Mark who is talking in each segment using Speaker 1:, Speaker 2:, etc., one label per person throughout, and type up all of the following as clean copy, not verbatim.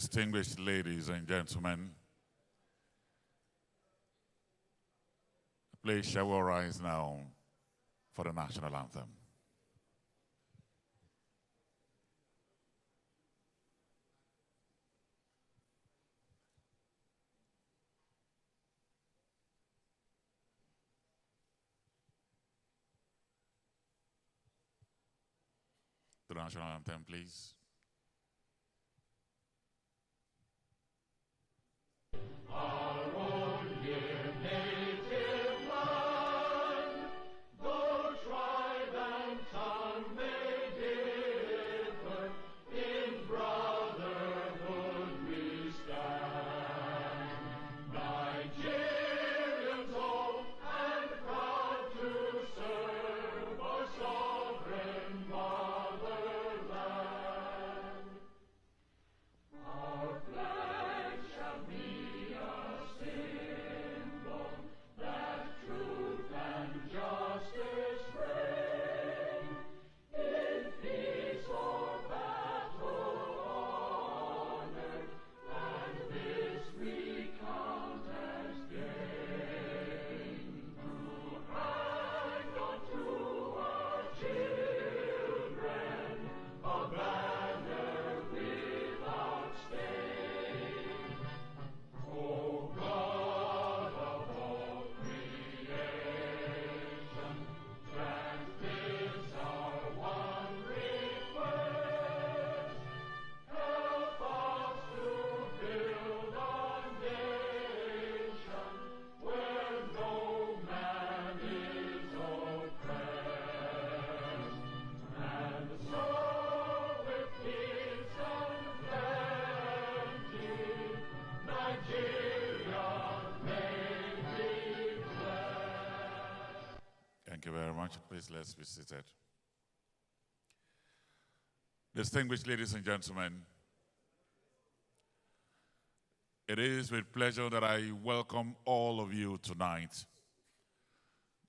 Speaker 1: Distinguished ladies and gentlemen, please shall we rise now for the national anthem. The national anthem, please. Thank you very much. Please, let's be seated. Distinguished ladies and gentlemen, it is with pleasure that I welcome all of you tonight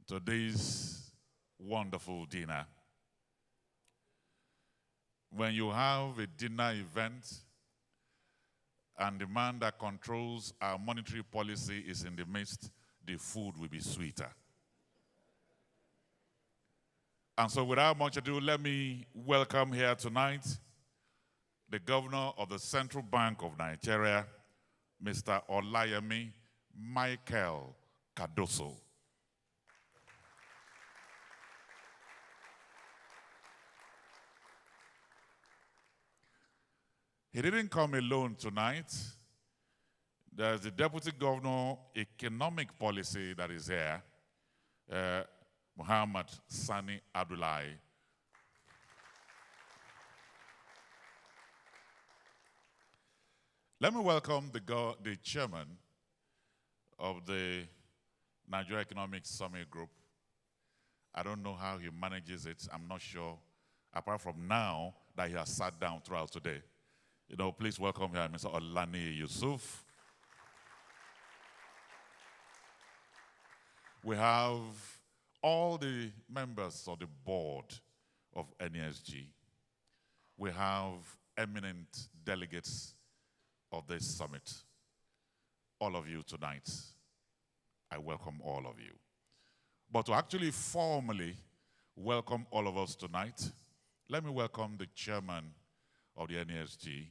Speaker 1: to this wonderful dinner. When you have a dinner event and the man that controls our monetary policy is in the midst, the food will be sweeter. And so without much ado, let me welcome here tonight the Governor of the Central Bank of Nigeria, Mr. Olayemi Michael Cardoso. He didn't come alone tonight. There's the Deputy Governor Economic Policy that is here, Muhammad Sani Abdullahi. Let me welcome the chairman of the Nigeria Economic Summit Group. I don't know how he manages it. I'm not sure, apart from now that he has sat down throughout today. Please welcome here Mr. Olani Yusuf. We have all the members of the board of NESG. We have eminent delegates of this summit. All of you tonight, I welcome all of you. But to actually formally welcome all of us tonight, let me welcome the chairman of the NESG.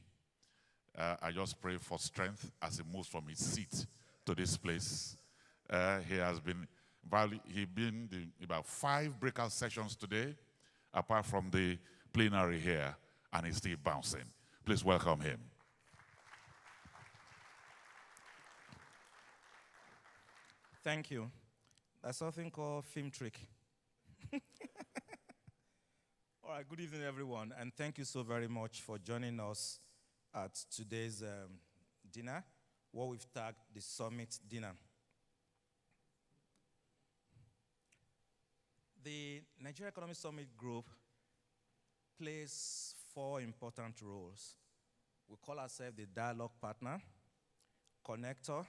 Speaker 1: I just pray for strength as he moves from his seat to this place. He has been about 5 breakout sessions today, apart from the plenary here, and he's still bouncing. Please welcome him.
Speaker 2: Thank you. That's something called film trick. All right, good evening, everyone, and thank you so very much for joining us at today's dinner, what we've tagged the Summit Dinner. The Nigeria Economic Summit Group plays 4 important roles. We call ourselves the dialogue partner, connector,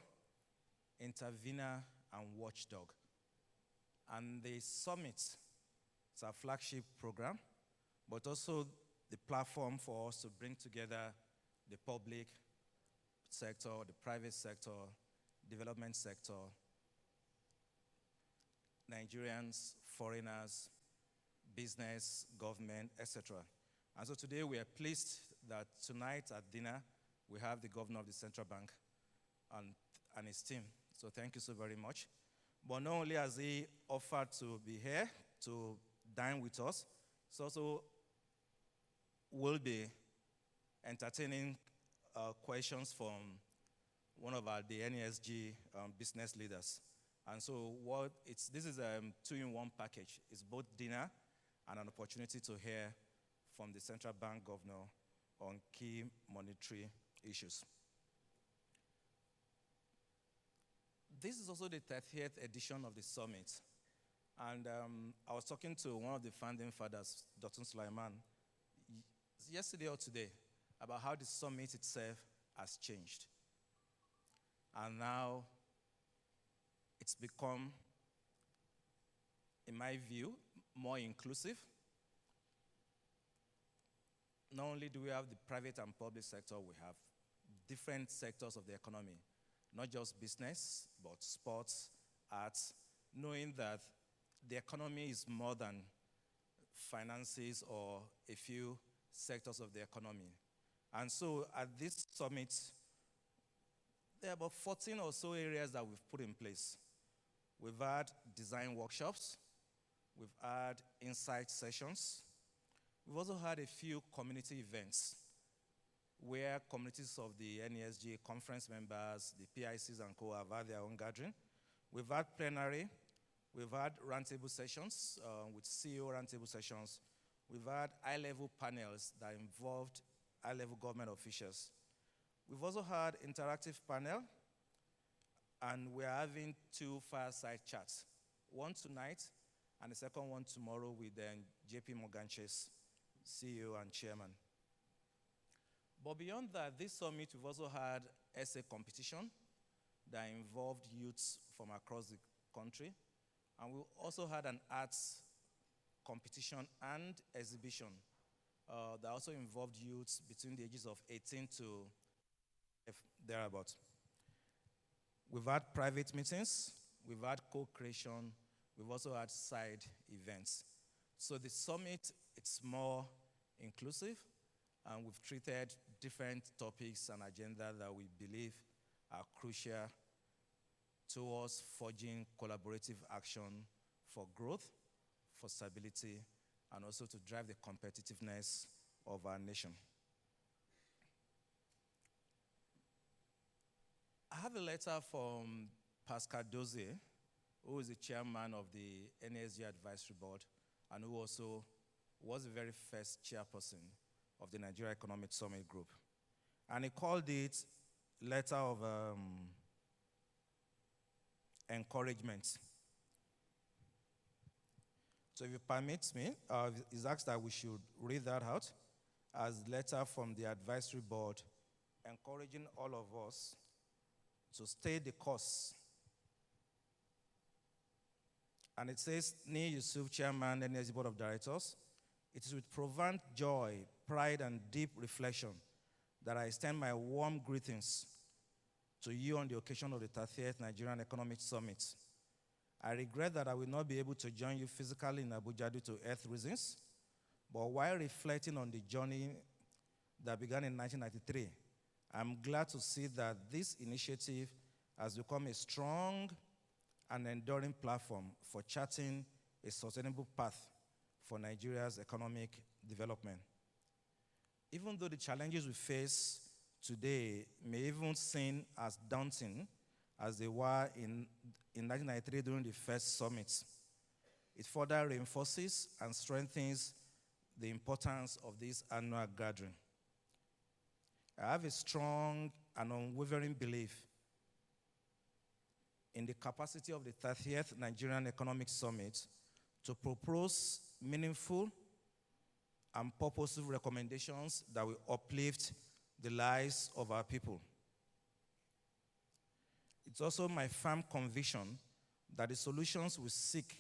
Speaker 2: intervener, and watchdog. And the summit is our flagship program, but also the platform for us to bring together the public sector, the private sector, development sector, Nigerians, foreigners, business, government, etc. And so today we are pleased that tonight at dinner we have the governor of the central bank and his team. So thank you so very much. But not only has he offered to be here to dine with us, he also will be entertaining questions from one of the NESG business leaders. And so this is a two-in-one package. It's both dinner and an opportunity to hear from the central bank governor on key monetary issues. This is also the 30th edition of the summit. And I was talking to one of the founding fathers, Dr. Sulaiman, yesterday or today, about how the summit itself has changed. And now it's become, in my view, more inclusive. Not only do we have the private and public sector, we have different sectors of the economy, not just business, but sports, arts, knowing that the economy is more than finances or a few sectors of the economy. And so at this summit, there are about 14 or so areas that we've put in place. We've had design workshops, we've had insight sessions, we've also had a few community events where communities of the NESG conference members, the PICs and co have had their own gathering. We've had plenary, we've had roundtable sessions with CEO roundtable sessions. We've had high-level panels that involved high-level government officials. We've also had interactive panel, and we're having 2 fireside chats, one tonight and the second one tomorrow with JP Morgan Chase, CEO and chairman. But beyond that, this summit, we've also had essay competition that involved youths from across the country. And we also had an arts competition and exhibition that also involved youths between the ages of 18 to thereabout. We've had private meetings, we've had co-creation, we've also had side events. So the summit, it's more inclusive, and we've treated different topics and agenda that we believe are crucial towards forging collaborative action for growth, for stability, and also to drive the competitiveness of our nation. I have a letter from Pascal Dozier, who is the chairman of the NESG Advisory Board, and who also was the very first chairperson of the Nigeria Economic Summit Group. And he called it letter of encouragement. So if you permit me, he's asked that we should read that out as letter from the advisory board encouraging all of us to stay the course. And it says, Ni Yusuf, Chairman, NESG Board of Directors, it is with profound joy, pride, and deep reflection that I extend my warm greetings to you on the occasion of the 30th Nigerian Economic Summit. I regret that I will not be able to join you physically in Abuja due to health reasons, but while reflecting on the journey that began in 1993, I'm glad to see that this initiative has become a strong and enduring platform for charting a sustainable path for Nigeria's economic development. Even though the challenges we face today may even seem as daunting as they were in 1993 during the first summit, it further reinforces and strengthens the importance of this annual gathering. I have a strong and unwavering belief in the capacity of the 30th Nigerian Economic Summit to propose meaningful and purposeful recommendations that will uplift the lives of our people. It's also my firm conviction that the solutions we seek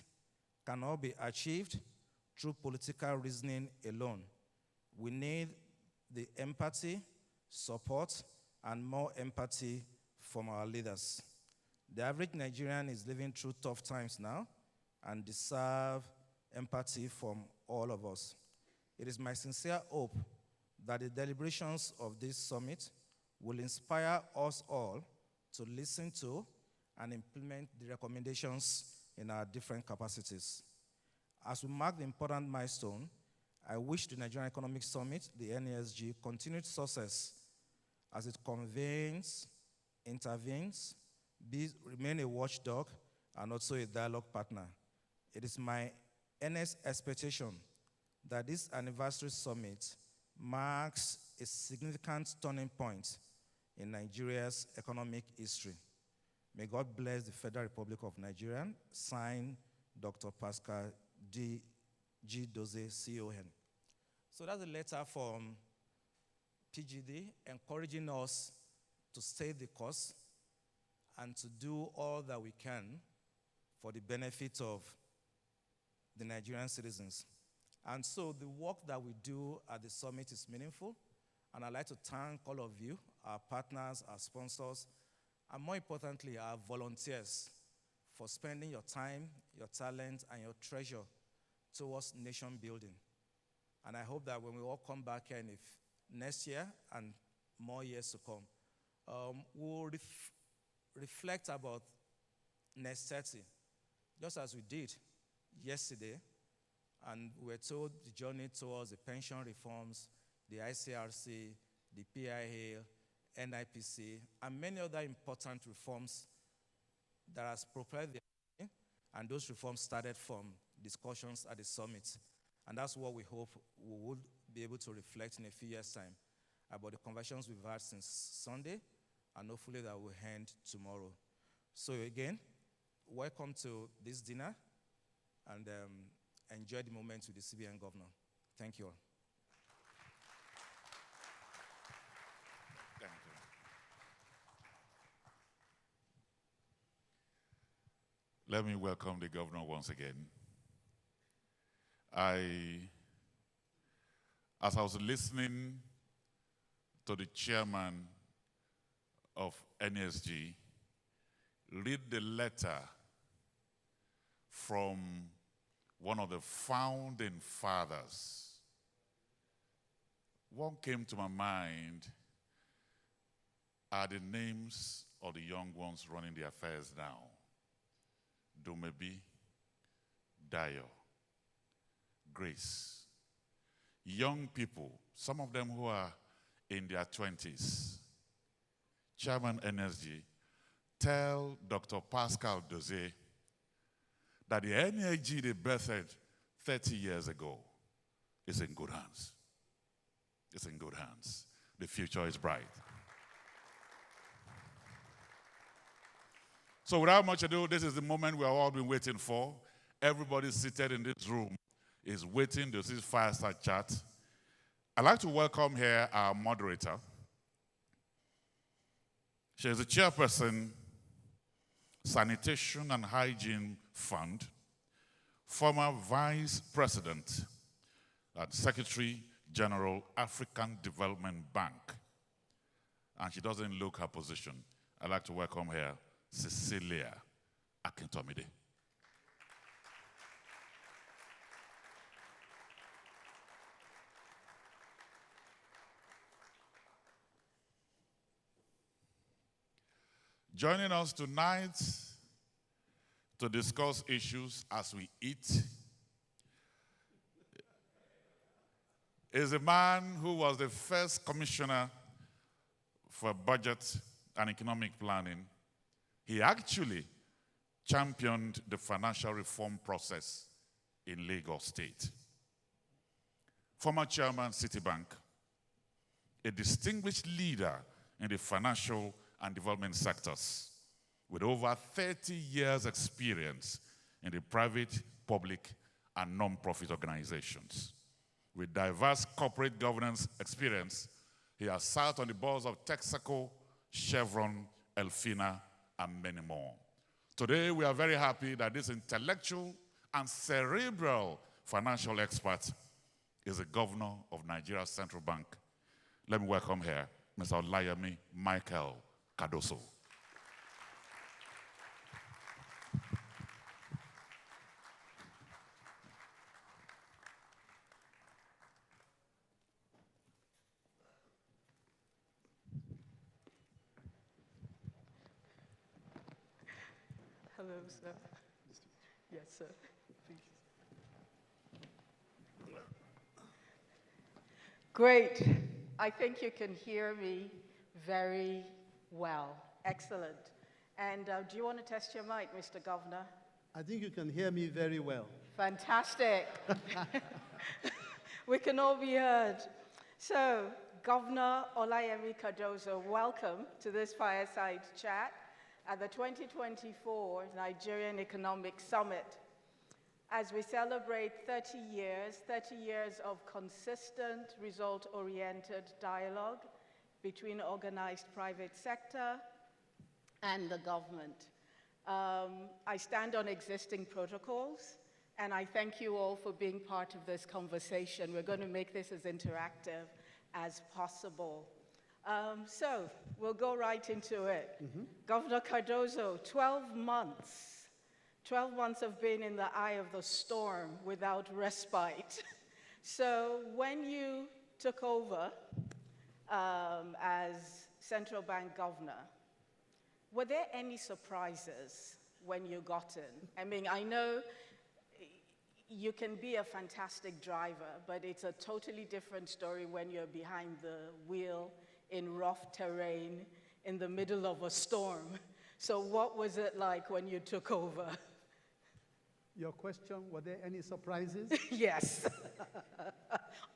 Speaker 2: cannot be achieved through political reasoning alone. We need the empathy, support, and more empathy from our leaders. The average Nigerian is living through tough times now and deserve empathy from all of us. It is my sincere hope that the deliberations of this summit will inspire us all to listen to and implement the recommendations in our different capacities. As we mark the important milestone, I wish the Nigerian Economic Summit, the NESG, continued success as it convenes, intervenes, remain a watchdog, and also a dialogue partner. It is my earnest expectation that this anniversary summit marks a significant turning point in Nigeria's economic history. May God bless the Federal Republic of Nigeria. Signed, Dr. Pascal D. G. Dozie, CON. So that's a letter from PGD encouraging us to stay the course and to do all that we can for the benefit of the Nigerian citizens. And so the work that we do at the summit is meaningful, and I'd like to thank all of you, our partners, our sponsors, and more importantly, our volunteers for spending your time, your talent, and your treasure towards nation building. And I hope that when we all come back here next year and more years to come, we'll reflect about next 30, just as we did yesterday. And we were told the journey towards the pension reforms, the ICRC, the PIA, NIPC, and many other important reforms that has propelled the economy, and those reforms started from discussions at the summit. And that's what we hope we would be able to reflect in a few years' time about the conversations we've had since Sunday, and hopefully that will end tomorrow. So again, welcome to this dinner, and enjoy the moment with the CBN Governor. Thank you all.
Speaker 1: Thank you. Let me welcome the governor once again. As I was listening to the chairman of NSG read the letter from one of the founding fathers, what came to my mind are the names of the young ones running the affairs now. Dumebi, Dayo, Grace. Young people, some of them who are in their 20s. Chairman NSG, tell Dr. Pascal Dozie that the NSG they birthed 30 years ago is in good hands. It's in good hands. The future is bright. So without much ado, this is the moment we have all been waiting for. Everybody seated in this room is waiting to see Fireside Chat. I'd like to welcome here our moderator. She is the chairperson, Sanitation and Hygiene Fund, former vice president and Secretary General, African Development Bank. And she doesn't look her position. I'd like to welcome here Cecilia Akintomide. Joining us tonight to discuss issues as we eat is a man who was the first commissioner for budget and economic planning. He actually championed the financial reform process in Lagos State. Former chairman, Citibank, a distinguished leader in the financial and development sectors with over 30 years experience in the private, public, and non-profit organizations. With diverse corporate governance experience, he has sat on the boards of Texaco, Chevron, Elfina, and many more. Today, we are very happy that this intellectual and cerebral financial expert is the governor of Nigeria's central bank. Let me welcome here Mr. Olayemi Michael Cardoso.
Speaker 3: Hello, sir. Yes, sir. Please. Great. I think you can hear me very well. Excellent. And do you want to test your mic, Mr. Governor?
Speaker 4: I think you can hear me very well.
Speaker 3: Fantastic. We can all be heard. So, Governor Olayemi Cardoso, welcome to this Fireside Chat at the 2024 Nigerian Economic Summit. As we celebrate 30 years of consistent, result-oriented dialogue between organized private sector and the government. I stand on existing protocols, and I thank you all for being part of this conversation. We're going to make this as interactive as possible. So we'll go right into it. Governor Cardoso, 12 months of being in the eye of the storm without respite. So when you took over as central bank governor, were there any surprises when you got in? I mean, I know you can be a fantastic driver, but it's a totally different story when you're behind the wheel in rough terrain in the middle of a storm. So what was it like when you took over?
Speaker 4: Your question, were there any surprises?
Speaker 3: Yes,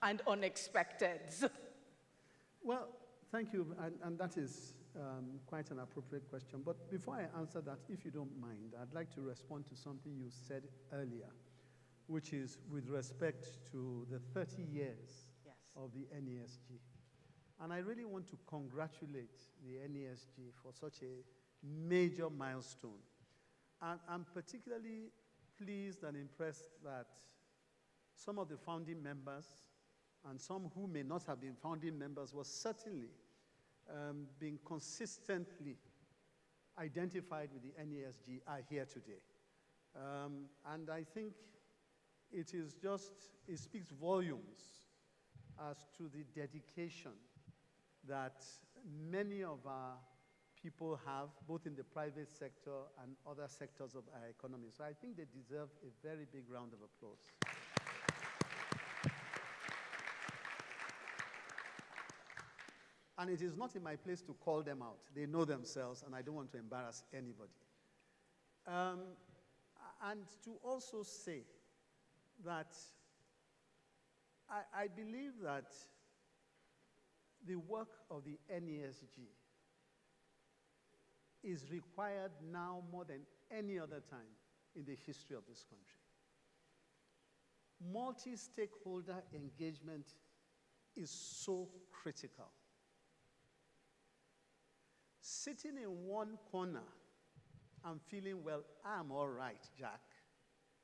Speaker 3: and unexpected.
Speaker 4: Well, thank you, and that is quite an appropriate question. But before I answer that, if you don't mind, I'd like to respond to something you said earlier, which is with respect to the 30 years of the NESG. And I really want to congratulate the NESG for such a major milestone. And I'm particularly pleased and impressed that some of the founding members and some who may not have been founding members was certainly being consistently identified with the NESG are here today. And I think it speaks volumes as to the dedication that many of our people have, both in the private sector and other sectors of our economy. So I think they deserve a very big round of applause. And it is not in my place to call them out. They know themselves, and I don't want to embarrass anybody. And to also say that I believe that the work of the NESG is required now more than any other time in the history of this country. Multi-stakeholder engagement is so critical. Sitting in one corner and feeling, well, I'm all right, Jack,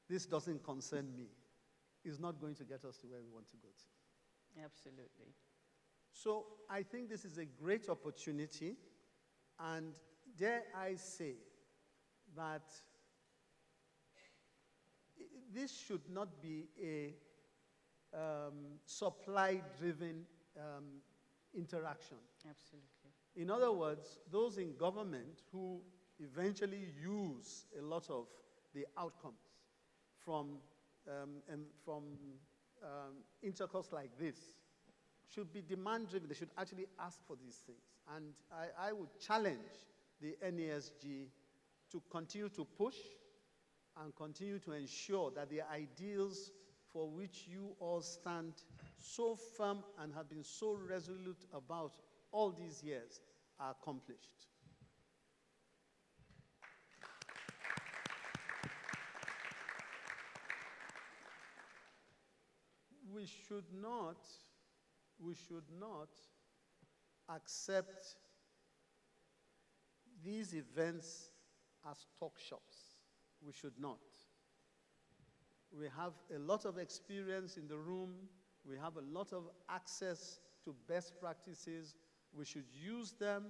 Speaker 4: this doesn't concern me, is not going to get us to where we want to go to.
Speaker 3: Absolutely.
Speaker 4: So I think this is a great opportunity, and dare I say that this should not be a supply-driven interaction.
Speaker 3: Absolutely.
Speaker 4: In other words, those in government who eventually use a lot of the outcomes from intercourse like this should be demand-driven. They should actually ask for these things. And I would challenge the NESG to continue to push and continue to ensure that the ideals for which you all stand so firm and have been so resolute about all these years are accomplished. We should not accept these events as talk shops. We should not. We have a lot of experience in the room. We have a lot of access to best practices. we should use them,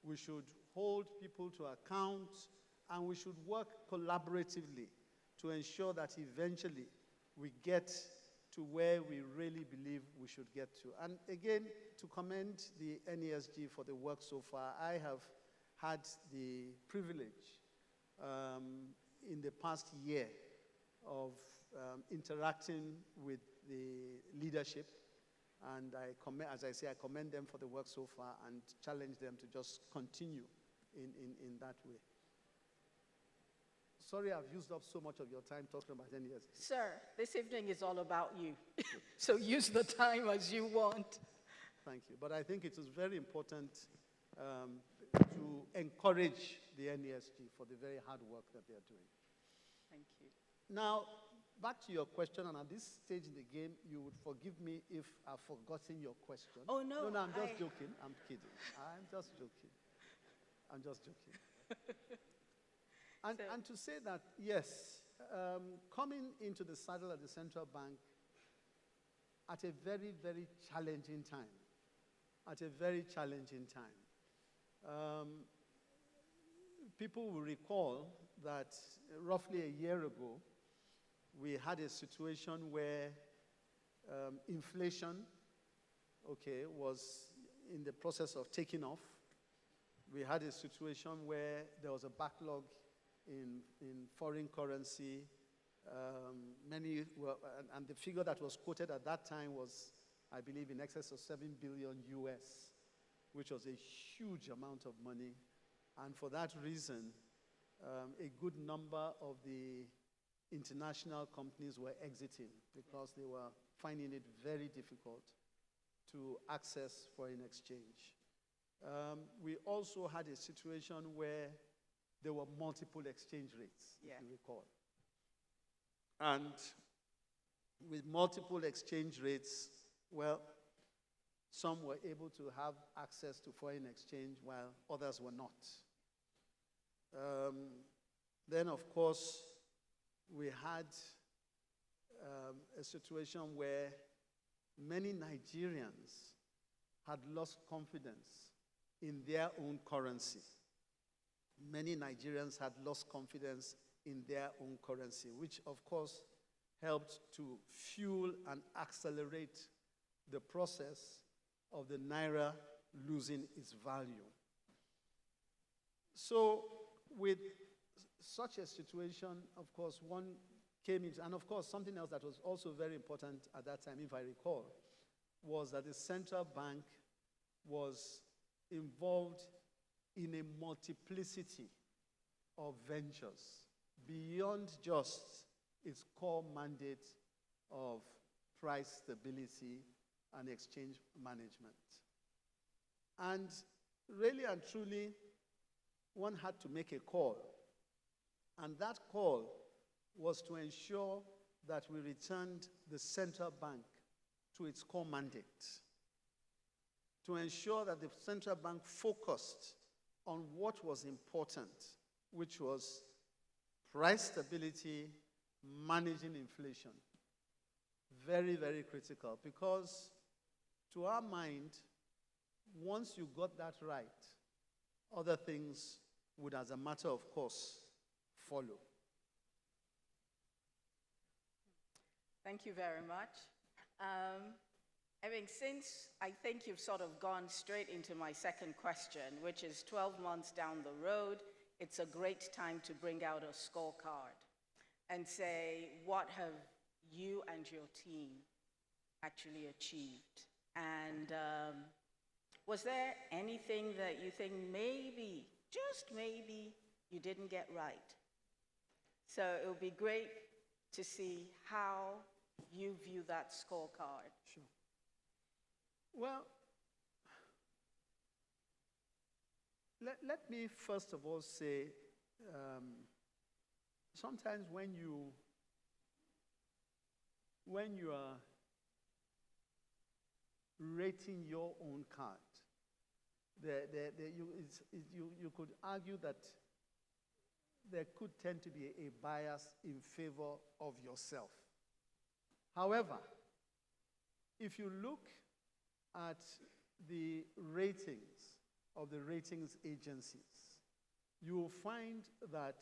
Speaker 4: we should hold people to account, and we should work collaboratively to ensure that eventually we get to where we really believe we should get to. And again, to commend the NESG for the work so far, I have had the privilege in the past year of interacting with the leadership, and as I say, I commend them for the work so far and challenge them to just continue in that way. Sorry I've used up so much of your time talking about NESG.
Speaker 3: Sir, this evening is all about you. So use the time as you want.
Speaker 4: Thank you. But I think it is very important to encourage the NESG for the very hard work that they are doing.
Speaker 3: Thank you.
Speaker 4: Now, back to your question, and at this stage in the game, you would forgive me if I've forgotten your question.
Speaker 3: Oh, no.
Speaker 4: No, I'm just joking. I'm kidding. I'm just joking. I'm just joking. And to say that, yes, coming into the saddle at the central bank at a very, very challenging time, people will recall that roughly a year ago, we had a situation where inflation, was in the process of taking off. We had a situation where there was a backlog in foreign currency. And the figure that was quoted at that time was, I believe, in excess of $7 billion US, which was a huge amount of money. And for that reason, a good number of the international companies were exiting because they were finding it very difficult to access foreign exchange. We also had a situation where there were multiple exchange rates, if you recall. And with multiple exchange rates, well, some were able to have access to foreign exchange while others were not. Then, of course, we had a situation where many Nigerians had lost confidence in their own currency. Many Nigerians had lost confidence in their own currency, which, of course, helped to fuel and accelerate the process of the Naira losing its value. So, with such a situation, of course, one came into, and of course, something else that was also very important at that time, if I recall, was that the central bank was involved in a multiplicity of ventures beyond just its core mandate of price stability and exchange management. And really and truly, one had to make a call. And that call was to ensure that we returned the central bank to its core mandate, to ensure that the central bank focused on what was important, which was price stability, managing inflation. Very, very critical, because to our mind, once you got that right, other things would, as a matter of course, follow.
Speaker 3: Thank you very much. Since I think you've sort of gone straight into my second question, which is 12 months down the road, it's a great time to bring out a scorecard and say, what have you and your team actually achieved? And was there anything that you think maybe, just maybe, you didn't get right? So it would be great to see how you view that scorecard.
Speaker 4: Sure. Well, let me first of all say, sometimes when you are rating your own card, you could argue that there could tend to be a bias in favor of yourself. However, if you look at the ratings of the ratings agencies, you will find that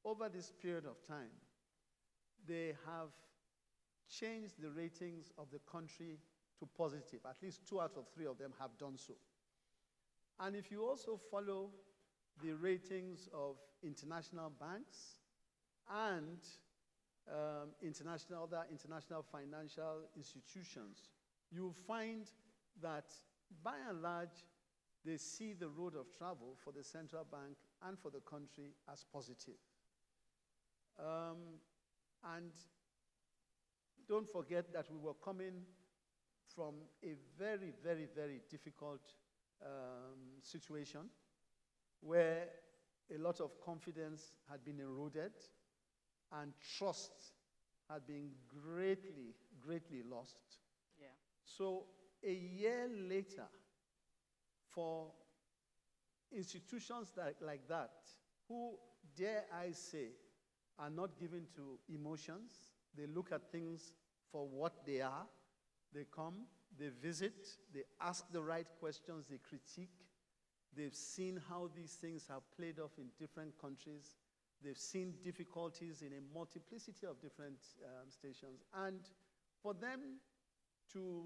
Speaker 4: over this period of time, they have changed the ratings of the country to positive. At least 2 out of 3 of them have done so. And if you also follow the ratings of international banks and other international financial institutions, you will find that by and large, they see the road of travel for the central bank and for the country as positive. And don't forget that we were coming from a very, very, very difficult situation where a lot of confidence had been eroded and trust had been greatly, greatly lost.
Speaker 3: Yeah.
Speaker 4: So a year later, for institutions like that, who, dare I say, are not given to emotions, they look at things for what they are, they come, they visit, they ask the right questions, they critique, they've seen how these things have played off in different countries, they've seen difficulties in a multiplicity of different stations, and for them to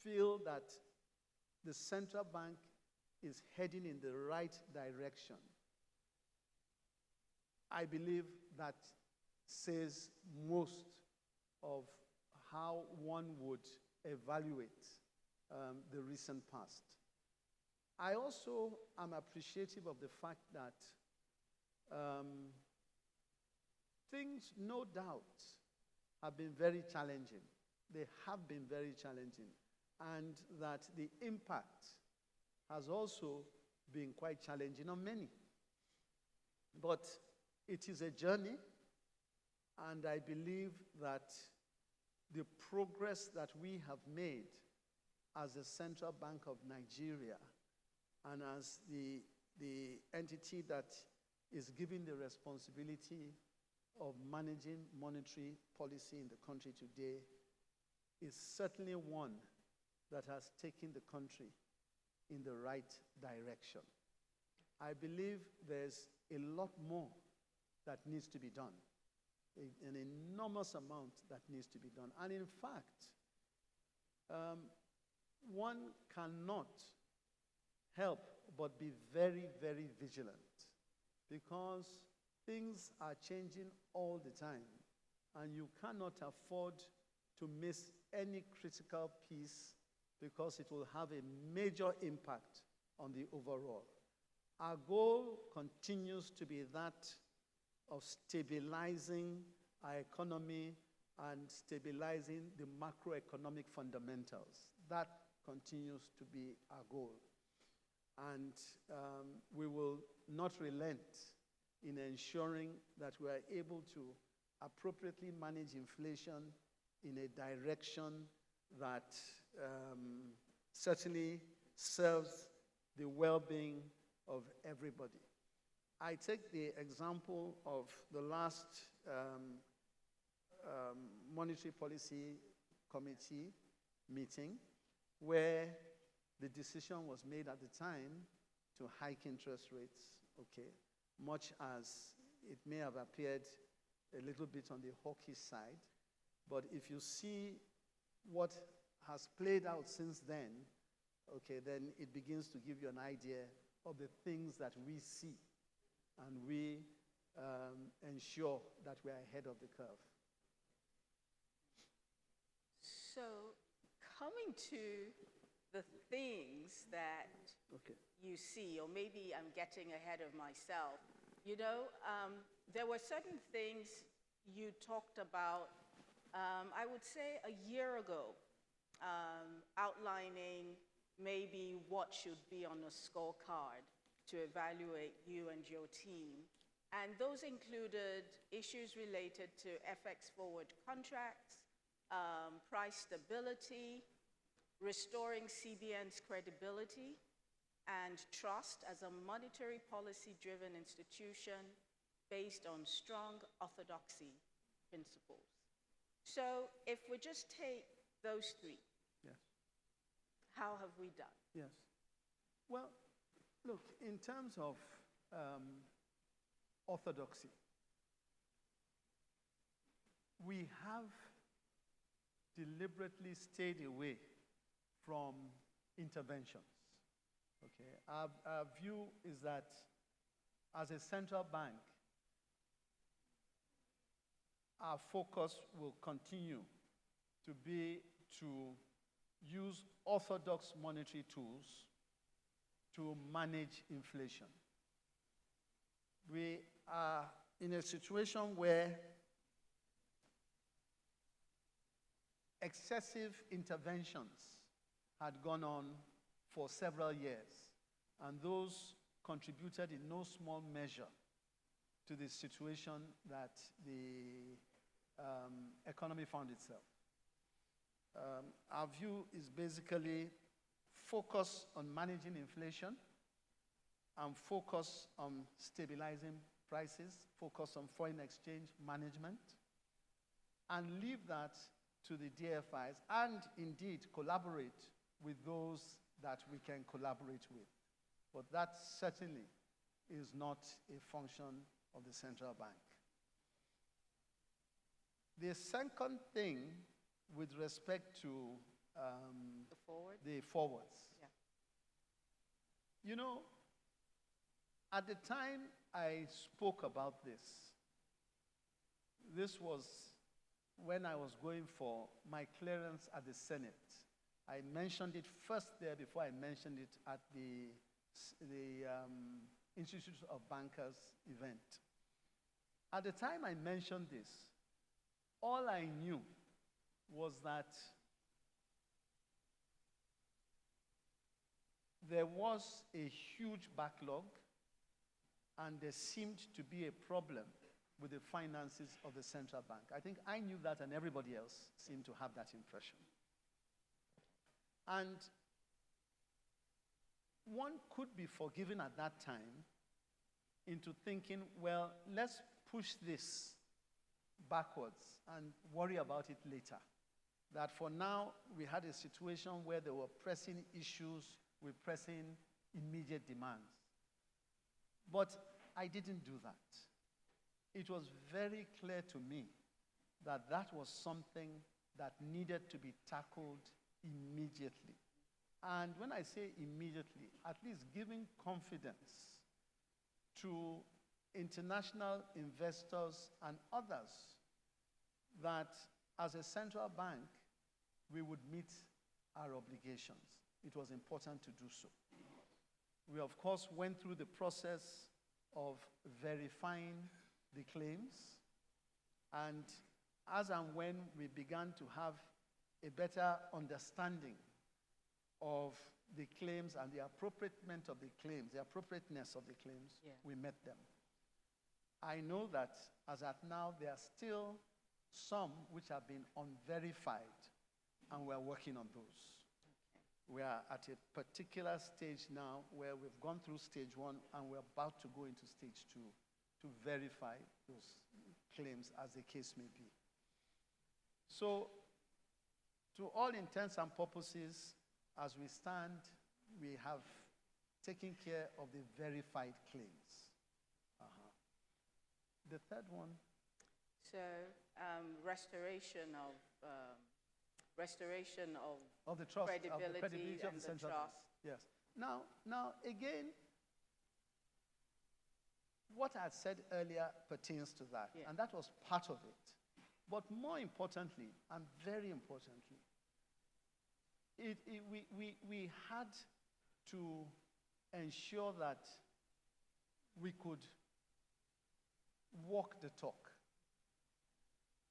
Speaker 4: feel that the central bank is heading in the right direction, I believe that says most of how one would evaluate the recent past. I also am appreciative of the fact that things, no doubt, have been very challenging. They have been very challenging. And that the impact has also been quite challenging on many. But it is a journey, and I believe that the progress that we have made as the Central Bank of Nigeria and as the entity that is given the responsibility of managing monetary policy in the country today is certainly one that has taken the country in the right direction. I believe there's a lot more that needs to be done, an enormous amount that needs to be done. And in fact, one cannot help but be very, very vigilant because things are changing all the time, and you cannot afford to miss any critical piece because it will have a major impact on the overall. Our goal continues to be that of stabilizing our economy and stabilizing the macroeconomic fundamentals. That continues to be our goal. And we will not relent in ensuring that we are able to appropriately manage inflation in a direction that certainly serves the well-being of everybody. I take the example of the last Monetary Policy Committee meeting, where the decision was made at the time to hike interest rates, okay, much as it may have appeared a little bit on the hawkish side. But if you see what has played out since then, okay, then it begins to give you an idea of the things that we see, and we ensure that we are ahead of the curve.
Speaker 3: So, coming to the things that you see, or maybe I'm getting ahead of myself, you know, there were certain things you talked about, I would say a year ago, outlining maybe what should be on a scorecard to evaluate you and your team. And those included issues related to FX forward contracts, price stability, restoring CBN's credibility and trust as a monetary policy-driven institution based on strong orthodoxy principles. So if we just take those three,
Speaker 4: yes.
Speaker 3: How have we done?
Speaker 4: Yes. Well, look, in terms of orthodoxy, we have deliberately stayed away from interventions. Okay, our view is that as a central bank, our focus will continue to be to use orthodox monetary tools to manage inflation. We are in a situation where excessive interventions had gone on for several years, and those contributed in no small measure to the situation that the economy found itself. Our view is basically focus on managing inflation and focus on stabilizing prices, focus on foreign exchange management, and leave that to the DFIs, and indeed collaborate with those that we can collaborate with. But that certainly is not a function of the central bank. The second thing with respect to the forwards.
Speaker 3: Yeah.
Speaker 4: You know, at the time I spoke about this, this was when I was going for my clearance at the Senate. I mentioned it first there before I mentioned it at the Institute of Bankers event. At the time I mentioned this, all I knew was that there was a huge backlog and there seemed to be a problem with the finances of the central bank. I think I knew that and everybody else seemed to have that impression. And one could be forgiven at that time into thinking, well, let's push this backwards and worry about it later. That for now, we had a situation where there were pressing issues with pressing immediate demands. But I didn't do that. It was very clear to me that that was something that needed to be tackled immediately. And when I say immediately, at least giving confidence to international investors and others that as a central bank, we would meet our obligations. It was important to do so. We, of course, went through the process of verifying the claims, and as and when we began to have a better understanding of the claims and the appropriateness of the claims,
Speaker 3: Yeah.
Speaker 4: we met them. I know that as at now, there are still some which have been unverified, and we're working on those. Okay. We are at a particular stage now where we've gone through stage 1 and we're about to go into stage 2 to verify those claims as the case may be. So, to all intents and purposes, as we stand, we have taken care of the verified claims. The third one?
Speaker 3: So, restoration of
Speaker 4: the trust,
Speaker 3: credibility,
Speaker 4: of the credibility of
Speaker 3: and
Speaker 4: the central bank. Yes. Now, again, what I said earlier pertains to that,
Speaker 3: Yeah.
Speaker 4: and that was part of it. But more importantly, and very importantly, we had to ensure that we could walk the talk.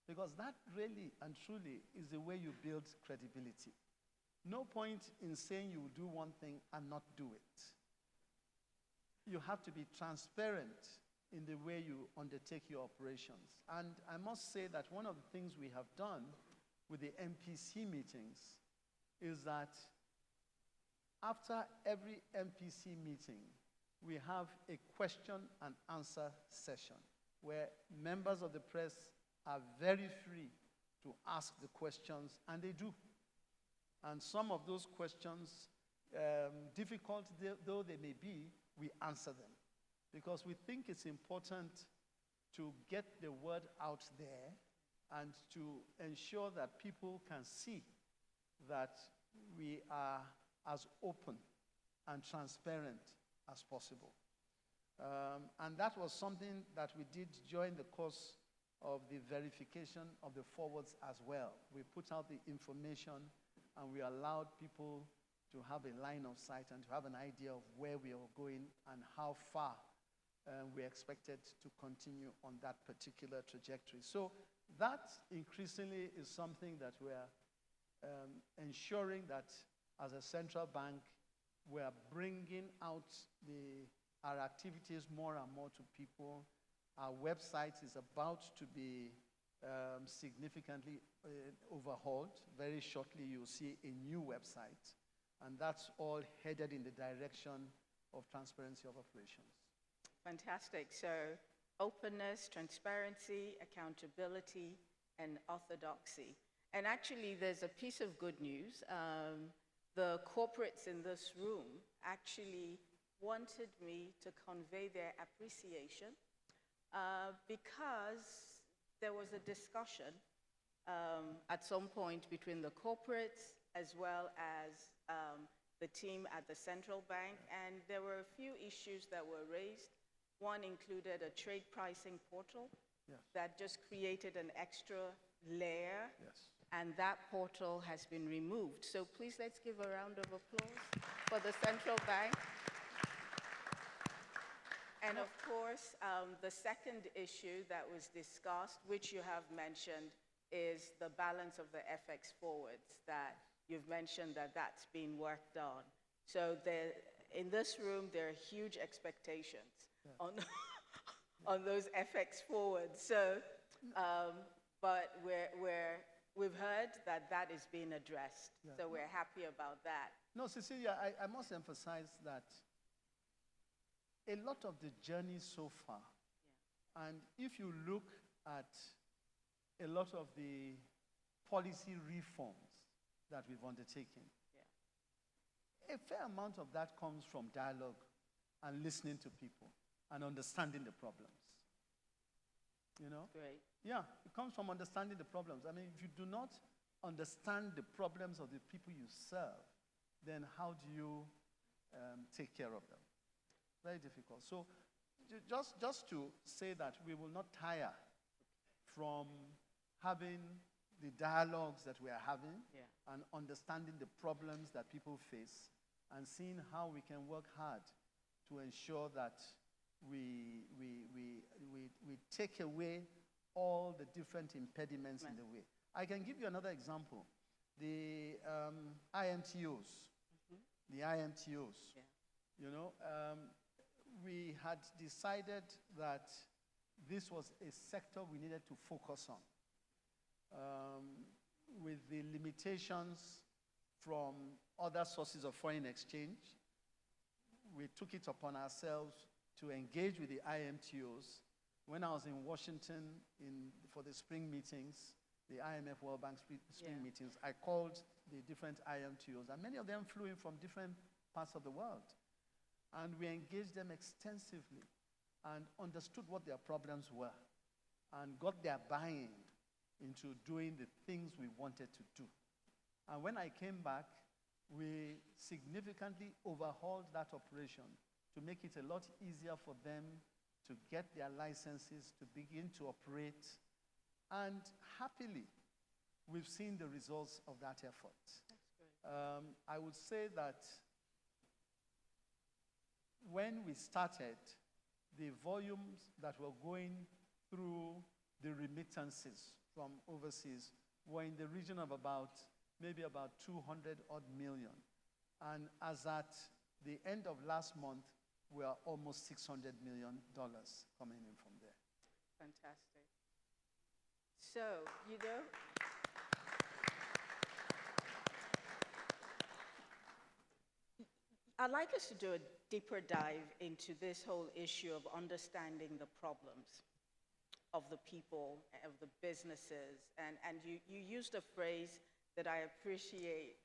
Speaker 4: Because that really and truly is the way you build credibility. No point in saying you will do one thing and not do it. You have to be transparent in the way you undertake your operations. And I must say that one of the things we have done with the MPC meetings is that after every MPC meeting, we have a question and answer session where members of the press are very free to ask the questions, and they do. And some of those questions, difficult though they may be, we answer them. Because we think it's important to get the word out there and to ensure that people can see that we are as open and transparent as possible. And that was something that we did during the course of the verification of the forwards as well. We put out the information and we allowed people to have a line of sight and to have an idea of where we are going and how far we expected to continue on that particular trajectory. So that increasingly is something that we are ensuring that as a central bank, we are bringing out our activities more and more to people. Our website is about to be significantly overhauled. Very shortly, you'll see a new website. And that's all headed in the direction of transparency of operations.
Speaker 3: Fantastic. So openness, transparency, accountability, and orthodoxy. And actually, there's a piece of good news. The corporates in this room actually wanted me to convey their appreciation because there was a discussion at some point between the corporates as well as the team at the central bank, and there were a few issues that were raised. One included a trade pricing portal that just created an extra layer, and that portal has been removed. So please let's give a round of applause for the central bank. And of course, the second issue that was discussed, which you have mentioned, is the balance of the FX forwards that you've mentioned that that's been worked on. So in this room, there are huge expectations on those FX forwards. So, but we've heard that that is being addressed. So we're happy about that.
Speaker 4: No, Cecilia, I must emphasize that a lot of the journey so far, and if you look at a lot of the policy reforms that we've undertaken, a fair amount of that comes from dialogue and listening to people and understanding the problems. You know?
Speaker 3: Great.
Speaker 4: Yeah, it comes from understanding the problems. I mean, if you do not understand the problems of the people you serve, then how do you take care of them? Very difficult. So just to say that we will not tire from having the dialogues that we are having and understanding the problems that people face and seeing how we can work hard to ensure that we take away all the different impediments in the way. I can give you another example. The IMTOs. The IMTOs. You know, we had decided that this was a sector we needed to focus on. With the limitations from other sources of foreign exchange, we took it upon ourselves to engage with the IMTOs. When I was in Washington for the spring meetings, the IMF World Bank spring meetings, I called the different IMTOs, and many of them flew in from different parts of the world. And we engaged them extensively and understood what their problems were and got their buy-in into doing the things we wanted to do. And when I came back, we significantly overhauled that operation to make it a lot easier for them to get their licenses, to begin to operate. And happily, we've seen the results of that effort.
Speaker 3: That's great.
Speaker 4: I would say that when we started, the volumes that were going through the remittances from overseas were in the region of maybe about 200 odd million. And as at the end of last month, we are almost $600 million coming in from there.
Speaker 3: Fantastic. So, you know, I'd like us to do a deeper dive into this whole issue of understanding the problems of the people, of the businesses. And you used a phrase that I appreciate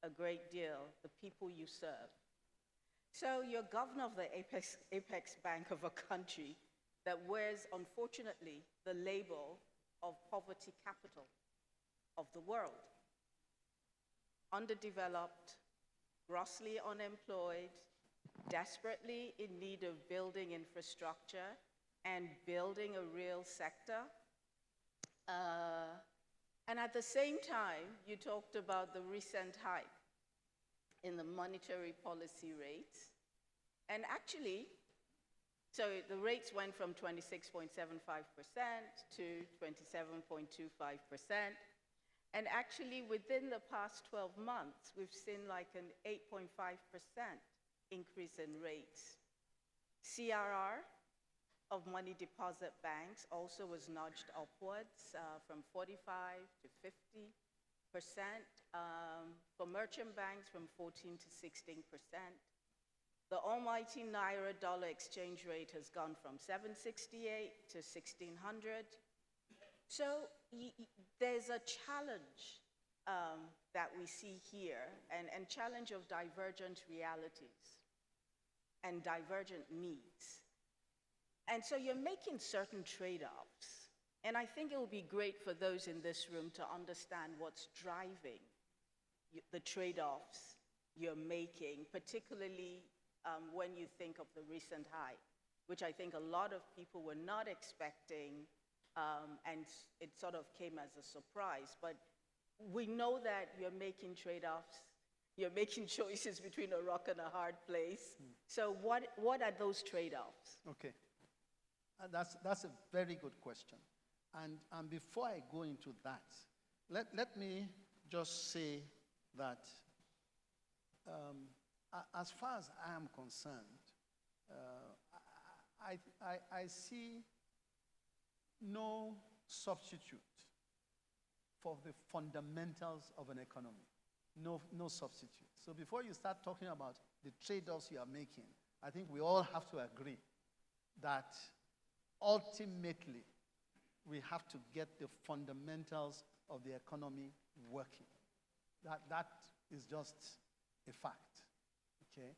Speaker 3: a great deal the people you serve. So you're governor of the apex bank of a country that wears, unfortunately, the label of poverty capital of the world. Underdeveloped, grossly unemployed, desperately in need of building infrastructure and building a real sector. And at the same time, you talked about the recent hike in the monetary policy rates. And actually, so the rates went from 26.75% to 27.25%. And actually, within the past 12 months, we've seen like an 8.5% increase in rates. CRR of money deposit banks also was nudged upwards from 45 to 50%. For merchant banks, from 14 to 16%. The almighty Naira dollar exchange rate has gone from 768 to 1600. So there's a challenge that we see here, and challenge of divergent realities and divergent needs. And so you're making certain trade-offs. And I think it will be great for those in this room to understand what's driving the trade-offs you're making, particularly when you think of the recent hike, which I think a lot of people were not expecting, and it sort of came as a surprise. But we know that you're making trade-offs, you're making choices between a rock and a hard place. So what are those trade-offs?
Speaker 4: Okay. That's a very good question. And before I go into that, let me just say that as far as I am concerned, I see no substitute for the fundamentals of an economy. No substitute. So before you start talking about the trade-offs you are making, I think we all have to agree that ultimately we have to get the fundamentals of the economy working. That is just a fact. Okay?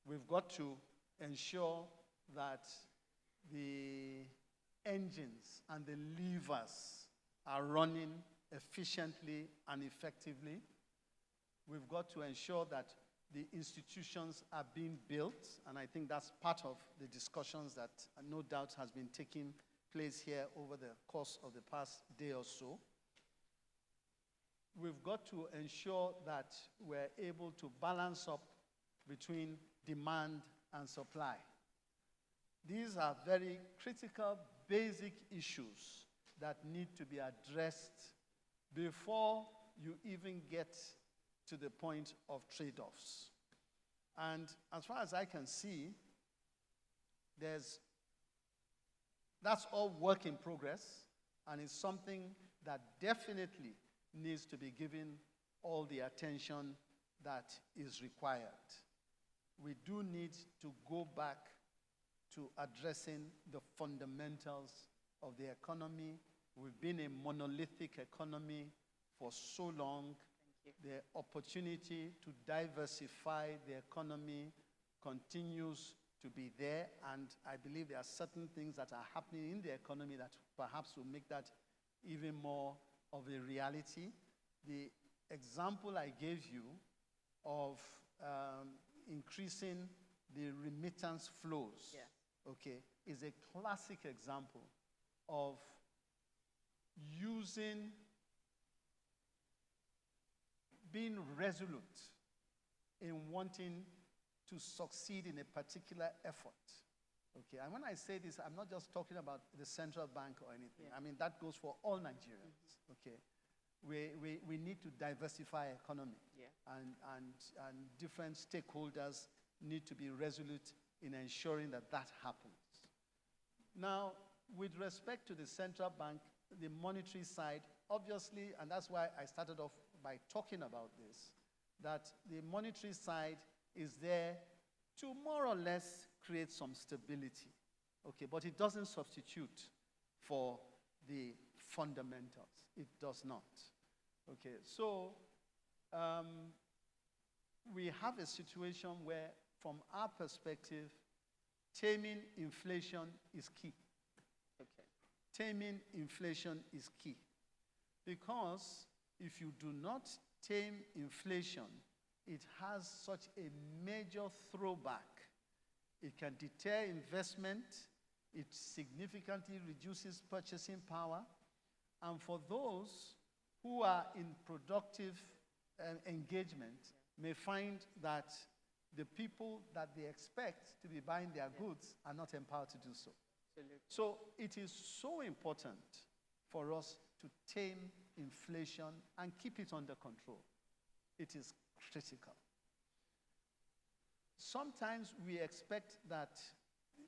Speaker 4: We've got to ensure that the engines and the levers are running efficiently and effectively. We've got to ensure that the institutions are being built, and I think that's part of the discussions that no doubt has been taking place here over the course of the past day or so. We've got to ensure that we're able to balance up between demand and supply. These are very critical, basic issues that need to be addressed before you even get to the point of trade-offs. And as far as I can see, that's all work in progress, and it's something that definitely needs to be given all the attention that is required. We do need to go back to addressing the fundamentals of the economy. We've been a monolithic economy for so long. The opportunity to diversify the economy continues to be there, and I believe there are certain things that are happening in the economy that perhaps will make that even more of a reality. The example I gave you of increasing the remittance flows, okay, is a classic example of being resolute in wanting to succeed in a particular effort. Okay, and when I say this, I'm not just talking about the central bank or anything. I mean, that goes for all Nigerians. Okay, we need to diversify economy, and different stakeholders need to be resolute in ensuring that that happens. Now, with respect to the central bank, the monetary side, obviously, and that's why I started off by talking about this, that the monetary side is there to more or less create some stability, okay, but it doesn't substitute for the fundamentals. It does not. Okay, so we have a situation where, from our perspective, taming inflation is key.
Speaker 3: Okay.
Speaker 4: Taming inflation is key. Because if you do not tame inflation, it has such a major throwback. It can deter investment, it significantly reduces purchasing power, and for those who are in productive engagement may find that the people that they expect to be buying their goods are not empowered to do so.
Speaker 3: Absolutely.
Speaker 4: So it is so important for us to tame inflation and keep it under control. It is critical. Sometimes we expect that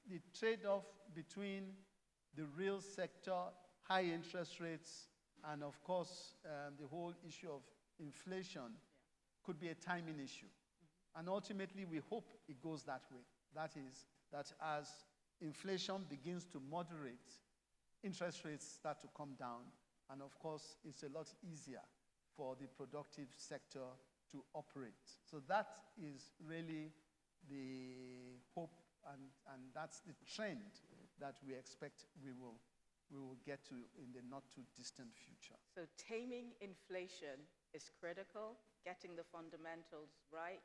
Speaker 4: the trade-off between the real sector, high interest rates, and of course the whole issue of inflation could be a timing issue. And ultimately we hope it goes that way. That is, that as inflation begins to moderate, interest rates start to come down, and of course it's a lot easier for the productive sector to operate. So that is really the hope, and that's the trend that we expect we will get to in the not too distant future.
Speaker 3: So taming inflation is critical, getting the fundamentals right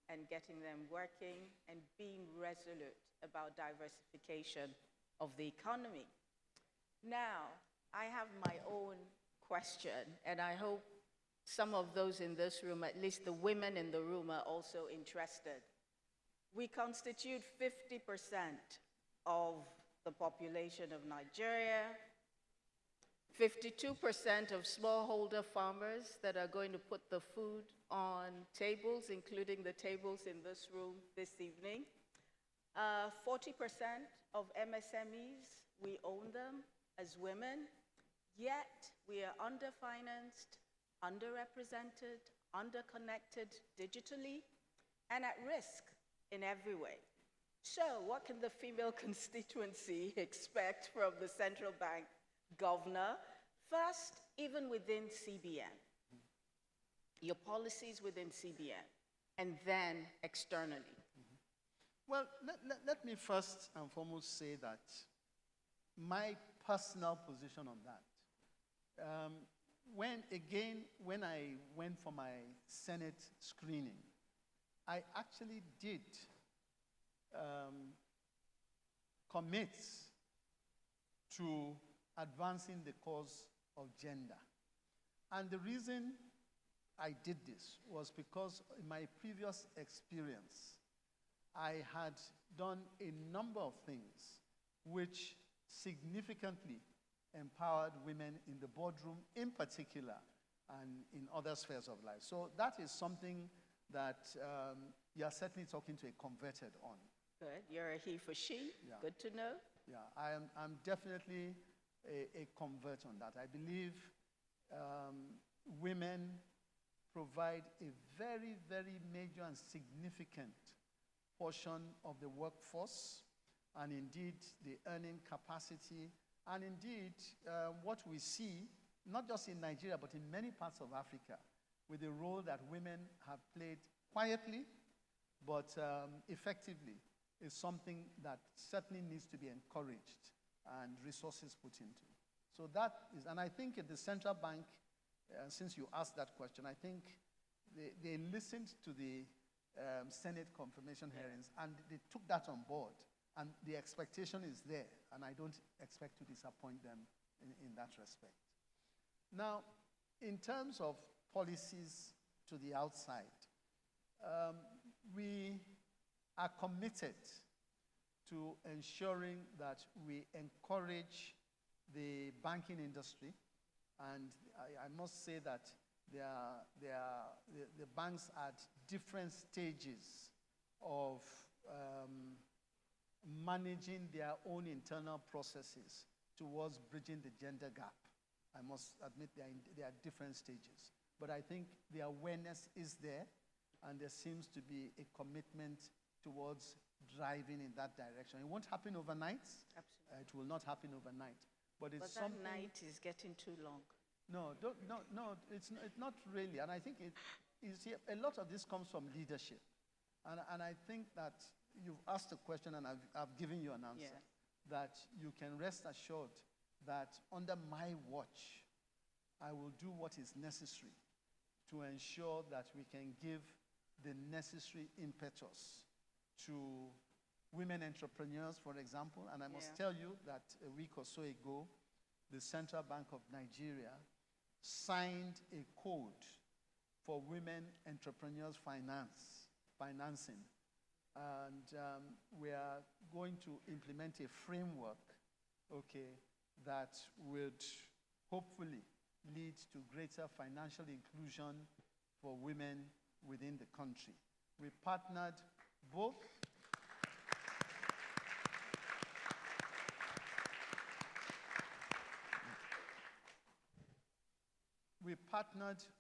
Speaker 3: and getting them working and being resolute about diversification of the economy. Now, I have my own question, and I hope some of those in this room, at least the women in the room, are also interested. We constitute 50% of the population of Nigeria, 52% of smallholder farmers that are going to put the food on tables, including the tables in this room this evening. 40% of MSMEs, we own them as women, yet we are underfinanced, underrepresented, underconnected digitally, and at risk in every way. So what can the female constituency expect from the central bank governor? First, even within CBN, your policies within CBN, and then externally.
Speaker 4: Well, let me first and foremost say that my personal position on that, when I went for my Senate screening, I actually did commit to advancing the cause of gender. And the reason I did this was because in my previous experience, I had done a number of things which significantly empowered women in the boardroom in particular and in other spheres of life. So that is something that you are certainly talking to a converted on.
Speaker 3: Good, you're a he for she,
Speaker 4: Yeah.
Speaker 3: Good to know.
Speaker 4: Yeah, I'm definitely a convert on that. I believe women provide a very, very major and significant portion of the workforce, and indeed the earning capacity, and indeed what we see, not just in Nigeria, but in many parts of Africa, with the role that women have played quietly, but effectively, is something that certainly needs to be encouraged and resources put into. So that is, and I think at the central bank, since you asked that question, I think they listened to the Senate confirmation hearings and they took that on board. And the expectation is there, and I don't expect to disappoint them in that respect. Now, in terms of policies to the outside, we are committed to ensuring that we encourage the banking industry, and I must say that the banks are at different stages of managing their own internal processes towards bridging the gender gap. I must admit they are different stages. But I think the awareness is there, and there seems to be a commitment towards driving in that direction. It won't happen overnight.
Speaker 3: Absolutely.
Speaker 4: It will not happen overnight. But it's
Speaker 3: But that
Speaker 4: something.
Speaker 3: night is getting too long.
Speaker 4: No, no, it's not really. And I think a lot of this comes from leadership. And I think that you've asked a question and I've given you an answer.
Speaker 3: Yeah.
Speaker 4: That you can rest assured that under my watch, I will do what is necessary to ensure that we can give the necessary impetus to women entrepreneurs, for example. And I must tell you that a week or so ago, the Central Bank of Nigeria signed a code for women entrepreneurs financing. And we are going to implement a framework, okay, that would hopefully lead to greater financial inclusion for women within the country. We partnered both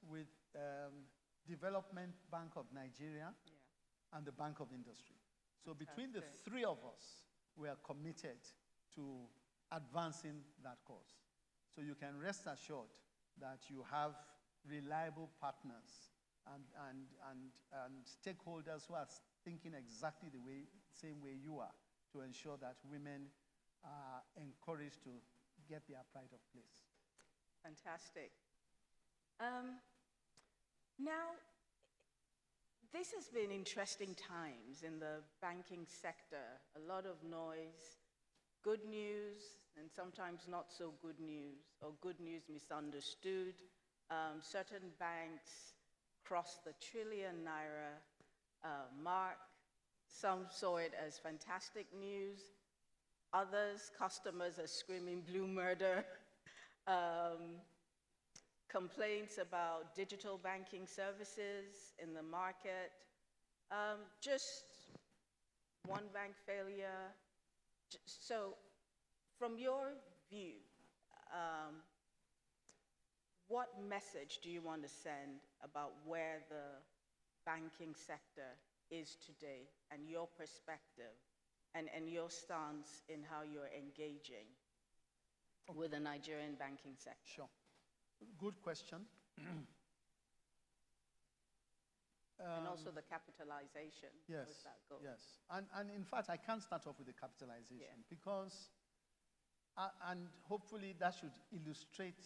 Speaker 4: with Development Bank of Nigeria and the Bank of Industry. So between the three of us, we are committed to advancing that cause. So you can rest assured that you have reliable partners and stakeholders who are thinking exactly the same way you are to ensure that women are encouraged to get their pride of place.
Speaker 3: Fantastic. Now, this has been interesting times in the banking sector. A lot of noise, good news, and sometimes not so good news, or good news misunderstood. Certain banks crossed the trillion naira mark. Some saw it as fantastic news. Others, customers are screaming blue murder. Complaints about digital banking services in the market. Just one bank failure. So from your view, what message do you want to send about where the banking sector is today and your perspective and your stance in how you're engaging with the Nigerian banking sector?
Speaker 4: Sure. Good question.
Speaker 3: And also the capitalization.
Speaker 4: Yes,
Speaker 3: How does that go?
Speaker 4: yes. And in fact, I can't start off with the capitalization because, and hopefully that should illustrate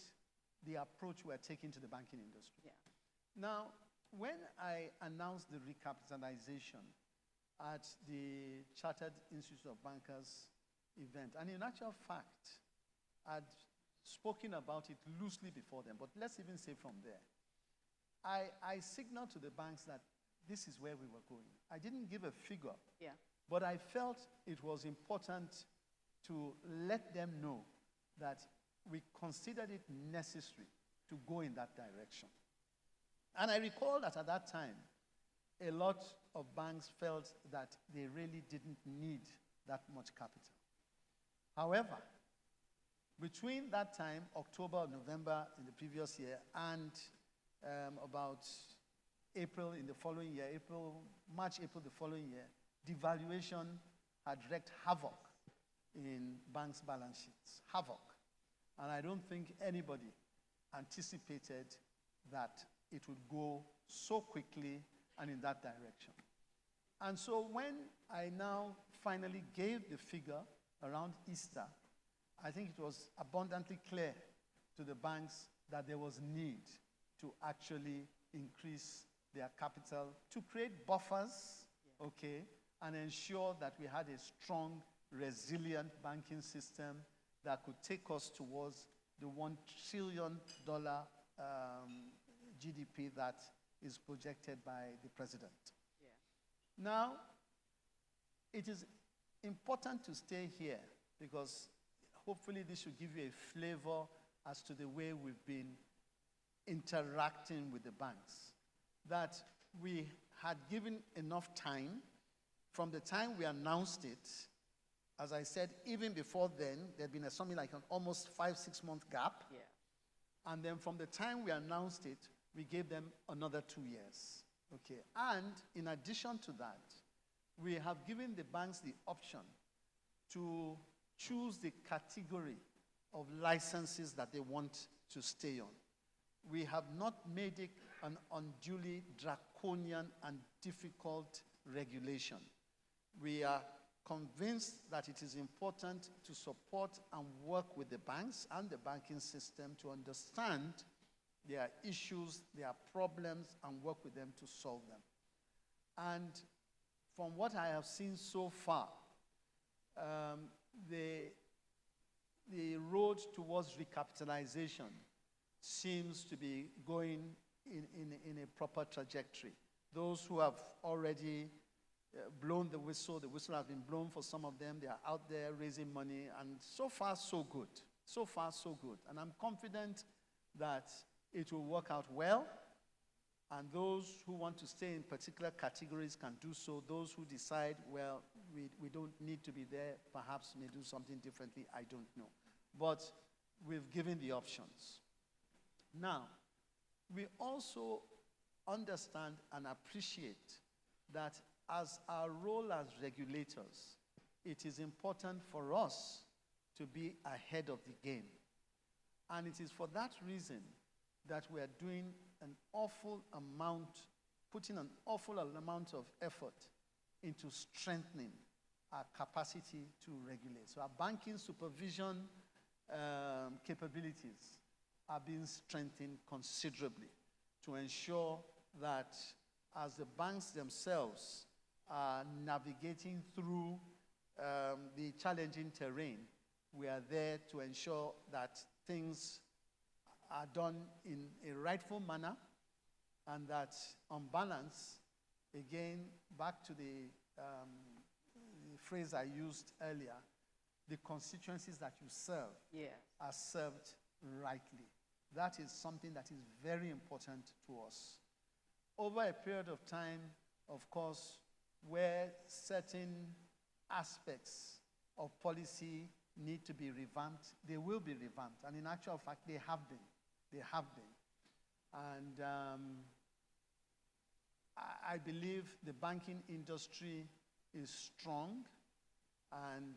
Speaker 4: the approach we're taking to the banking industry.
Speaker 3: Yeah.
Speaker 4: Now, when I announced the recapitalization at the Chartered Institute of Bankers event, and in actual fact, I'd spoken about it loosely before then, but let's even say from there. I signaled to the banks that this is where we were going. I didn't give a figure, but I felt it was important to let them know that we considered it necessary to go in that direction. And I recall that at that time, a lot of banks felt that they really didn't need that much capital. However, between that time, October or November in the previous year, and about April in the following year, March, April the following year, devaluation had wreaked havoc in banks' balance sheets. Havoc. And I don't think anybody anticipated that it would go so quickly and in that direction. And so when I now finally gave the figure around Easter, I think it was abundantly clear to the banks that there was need to actually increase their capital to create buffers, okay, and ensure that we had a strong, resilient banking system that could take us towards the $1 trillion GDP that is projected by the president. Yeah. Now, it is important to stay here because hopefully this should give you a flavor as to the way we've been interacting with the banks. That we had given enough time from the time we announced it. As I said, even before then, there'd been something like an almost 5-6 month gap. Yeah. And then from the time we announced it, we gave them another 2 years. Okay. And in addition to that, we have given the banks the option to choose the category of licenses that they want to stay on. we have not made it an unduly draconian and difficult regulation. We are convinced that it is important to support and work with the banks and the banking system to understand their issues, their problems, and work with them to solve them. And from what I have seen so far, the road towards recapitalization seems to be going in a proper trajectory. Those who have already blown the whistle has been blown for some of them. They are out there raising money, and so far, so good. So far, so good. And I'm confident that it will work out well, and those who want to stay in particular categories can do so. Those who decide, well, we don't need to be there, perhaps may do something differently, I don't know. But we've given the options. Now, we also understand and appreciate that as our role as regulators, it is important for us to be ahead of the game. And it is for that reason that we are doing putting an awful amount of effort into strengthening our capacity to regulate. So our banking supervision capabilities are being strengthened considerably to ensure that as the banks themselves are navigating through the challenging terrain, we are there to ensure that things are done in a rightful manner, and that on balance, again, back to the phrase I used earlier, the constituencies that you serve are served rightly. That is something that is very important to us. Over a period of time, of course, where certain aspects of policy need to be revamped, they will be revamped. And in actual fact, they have been. They have been. And I believe the banking industry is strong and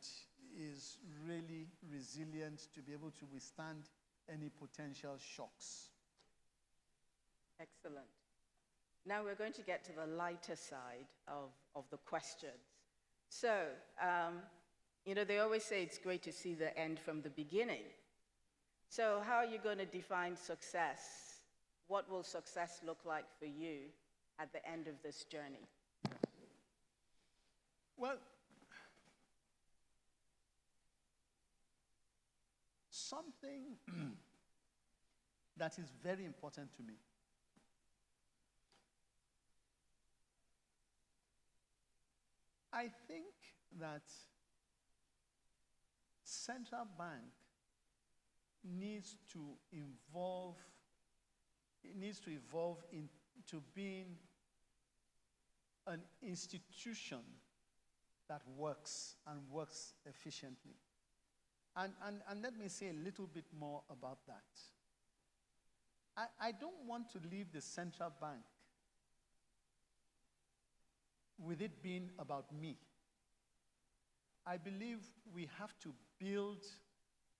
Speaker 4: is really resilient to be able to withstand any potential shocks.
Speaker 3: Excellent. Now we're going to get to the lighter side of the questions. So, they always say it's great to see the end from the beginning. So how are you going to define success? What will success look like for you at the end of this journey?
Speaker 4: Well, something that is very important to me. I think that central bank needs to evolve into being an institution that works and works efficiently. And let me say a little bit more about that. I don't want to leave the central bank with it being about me. I believe we have to build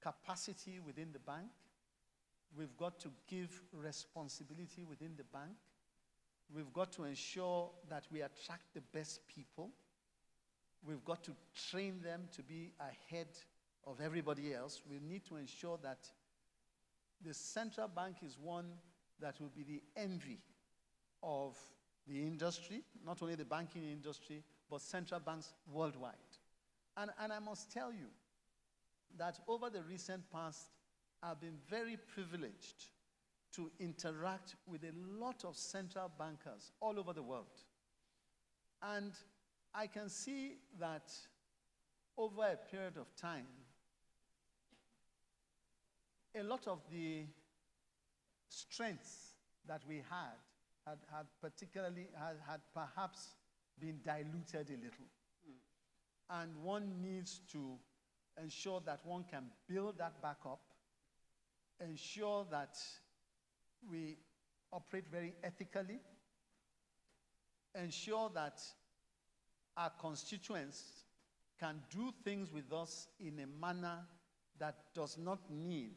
Speaker 4: capacity within the bank. We've got to give responsibility within the bank. We've got to ensure that we attract the best people. We've got to train them to be ahead of everybody else. We need to ensure that the central bank is one that will be the envy of the industry, not only the banking industry, but central banks worldwide. And I must tell you that over the recent past, I've been very privileged to interact with a lot of central bankers all over the world. And I can see that over a period of time, a lot of the strengths that we had perhaps been diluted a little. And one needs to ensure that one can build that back up, ensure that we operate very ethically, ensure that our constituents can do things with us in a manner that does not need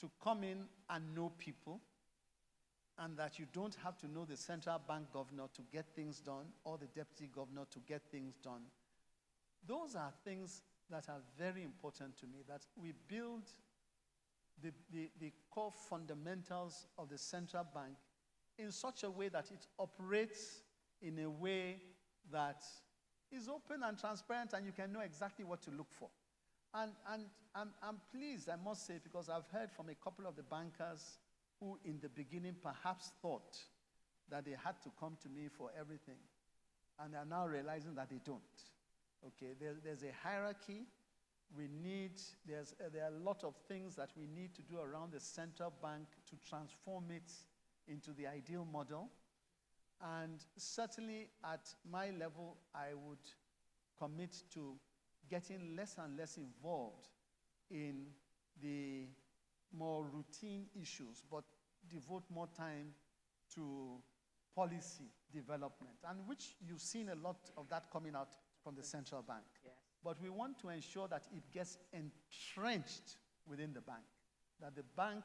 Speaker 4: to come in and know people, and that you don't have to know the central bank governor to get things done or the deputy governor to get things done. Those are things that are very important to me, that we build the core fundamentals of the central bank in such a way that it operates in a way that is open and transparent, and you can know exactly what to look for. And I'm pleased, I must say, because I've heard from a couple of the bankers who in the beginning perhaps thought that they had to come to me for everything, and are now realizing that they don't. Okay, there's a hierarchy. There are a lot of things that we need to do around the central bank to transform it into the ideal model. And certainly at my level, I would commit to getting less and less involved in the more routine issues, but devote more time to policy development, and which you've seen a lot of that coming out from the central bank.
Speaker 3: Yes.
Speaker 4: But we want to ensure that it gets entrenched within the bank, that the bank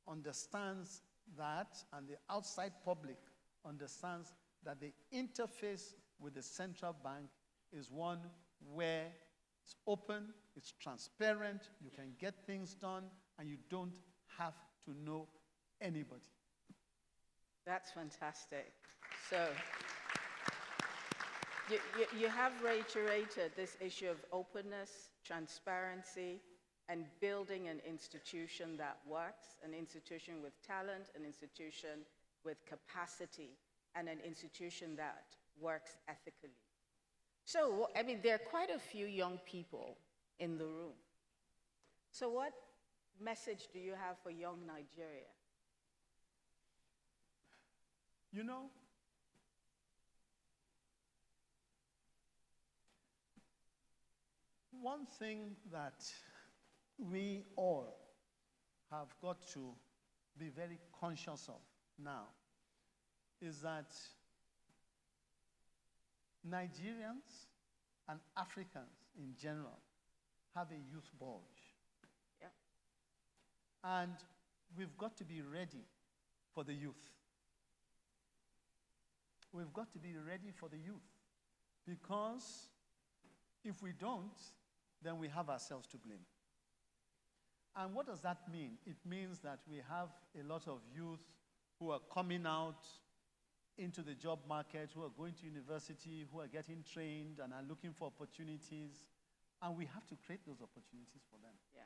Speaker 4: understands that, and the outside public understands that the interface with the central bank is one where it's open, it's transparent, you can get things done, and you don't have to know anybody.
Speaker 3: That's fantastic. So, you have reiterated this issue of openness, transparency, and building an institution that works, an institution with talent, an institution with capacity, and an institution that works ethically. So, I mean, there are quite a few young people in the room. So what message do you have for young Nigeria?
Speaker 4: You know, one thing that we all have got to be very conscious of now is that Nigerians and Africans in general have a youth bulge.
Speaker 3: Yeah.
Speaker 4: And we've got to be ready for the youth. We've got to be ready for the youth, because if we don't, then we have ourselves to blame. And what does that mean? It means that we have a lot of youth who are coming out into the job market, who are going to university, who are getting trained and are looking for opportunities, and we have to create those opportunities for them.
Speaker 3: Yeah.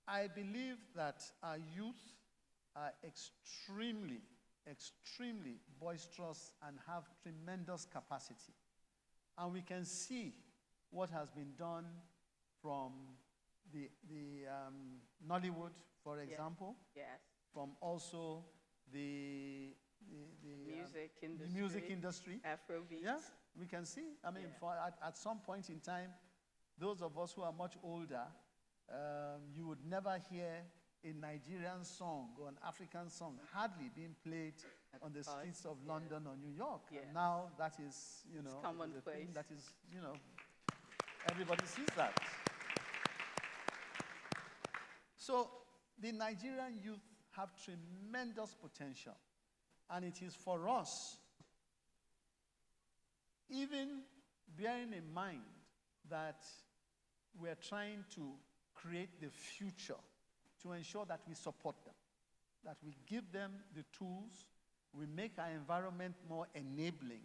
Speaker 4: I believe that our youth are extremely boisterous and have tremendous capacity. And we can see what has been done from the Nollywood, for example,
Speaker 3: Yes.
Speaker 4: from also the music industry.
Speaker 3: Afrobeats.
Speaker 4: Yeah, we can see. I mean, at some point in time, those of us who are much older, you would never hear a Nigerian song or an African song hardly being played on the streets of London or New York.
Speaker 3: Yes.
Speaker 4: And now that is,
Speaker 3: It's
Speaker 4: the
Speaker 3: commonplace.
Speaker 4: thing that is, everybody sees that. So the Nigerian youth have tremendous potential. And it is for us, even bearing in mind that we're trying to create the future, to ensure that we support them, that we give them the tools, we make our environment more enabling,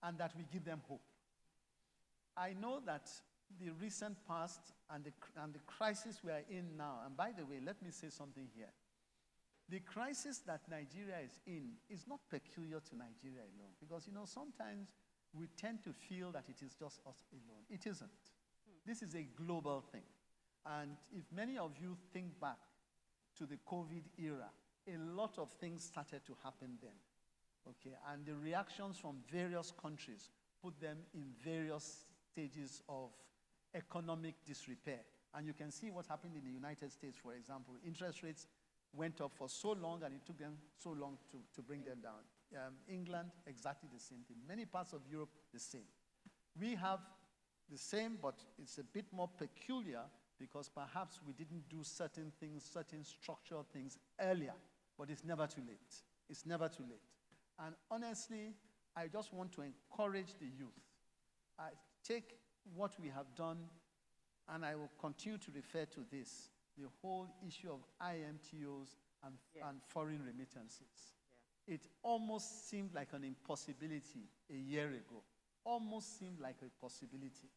Speaker 4: and that we give them hope. I know that the recent past and the crisis we are in now, and by the way, let me say something here. The crisis that Nigeria is in is not peculiar to Nigeria alone, because sometimes we tend to feel that it is just us alone. It isn't. This is a global thing. And if many of you think back to the COVID era, a lot of things started to happen then. Okay, and the reactions from various countries put them in various stages of economic disrepair. And you can see what happened in the United States, for example. Interest rates went up for so long, and it took them so long to bring them down. England, exactly the same thing. Many parts of Europe, the same. We have the same, but it's a bit more peculiar because perhaps we didn't do certain things, certain structural things earlier, but it's never too late. It's never too late. And honestly, I just want to encourage the youth. I take what we have done, and I will continue to refer to this, the whole issue of IMTOs and foreign remittances. Yeah. It almost seemed like an impossibility a year ago. Almost seemed like a possibility.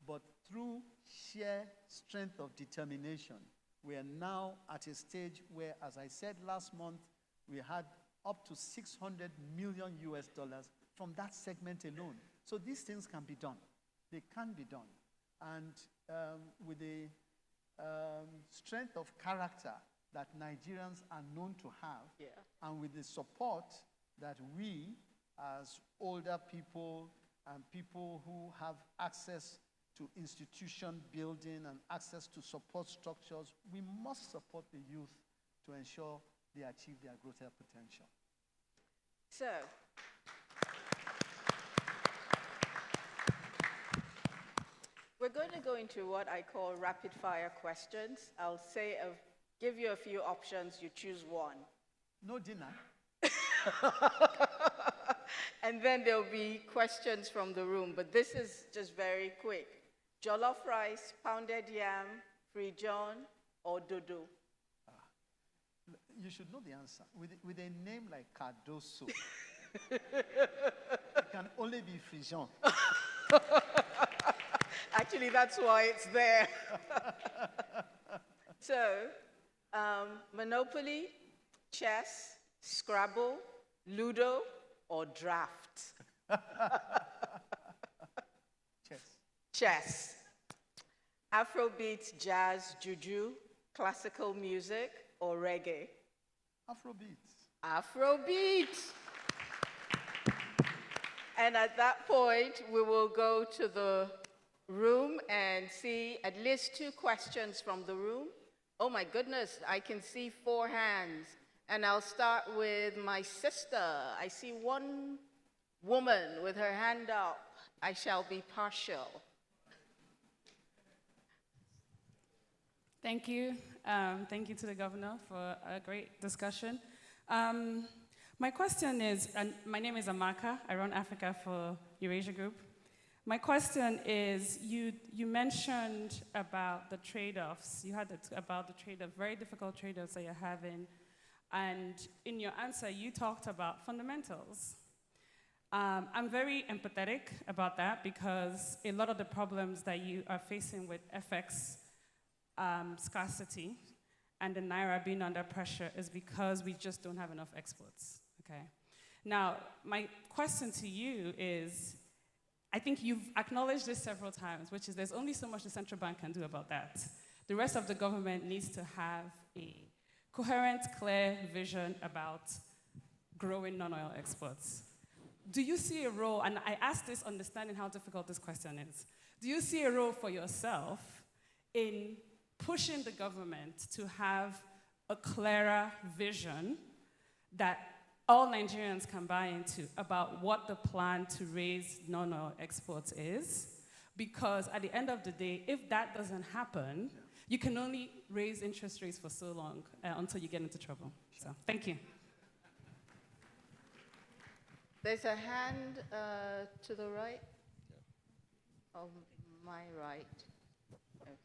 Speaker 4: But through sheer strength of determination, we are now at a stage where, as I said last month, we had up to $600 million US from that segment alone. So these things can be done. They can be done. And with the strength of character that Nigerians are known to have, and with the support that we, as older people and people who have access to institution building and access to support structures, we must support the youth to ensure they achieve their greater potential.
Speaker 3: So, we're going to go into what I call rapid fire questions. I'll give you a few options, you choose one.
Speaker 4: No dinner.
Speaker 3: And then there'll be questions from the room, but this is just very quick. Jollof rice, pounded yam, free john, or dodo?
Speaker 4: You should know the answer. With a name like Cardoso, it can only be frijon.
Speaker 3: Actually, that's why it's there. So, Monopoly, chess, Scrabble, Ludo, or draft?
Speaker 4: Chess.
Speaker 3: Chess. Afrobeat, jazz, juju, classical music, or reggae?
Speaker 4: Afrobeat.
Speaker 3: Afrobeat. And at that point, we will go to the room and see at least 2 questions from the room. Oh my goodness, I can see 4 hands. And I'll start with my sister. I see one woman with her hand up. I shall be partial.
Speaker 5: Thank you. Thank you to the governor for a great discussion. My question is, and my name is Amaka. I run Africa for Eurasia Group. My question is, you mentioned about the trade-offs. You had about the trade-off, very difficult trade-offs that you're having. And in your answer, you talked about fundamentals. I'm very empathetic about that because a lot of the problems that you are facing with FX scarcity and the Naira being under pressure is because we just don't have enough exports, okay? Now, my question to you is, I think you've acknowledged this several times, which is there's only so much the central bank can do about that. The rest of the government needs to have a coherent, clear vision about growing non-oil exports. Do you see a role, and I ask this understanding how difficult this question is, do you see a role for yourself in pushing the government to have a clearer vision that all Nigerians can buy into about what the plan to raise non-oil exports is? Because at the end of the day, if that doesn't happen, you can only raise interest rates for so long until you get into trouble. So, thank you.
Speaker 3: There's a hand to the right of my right. Okay.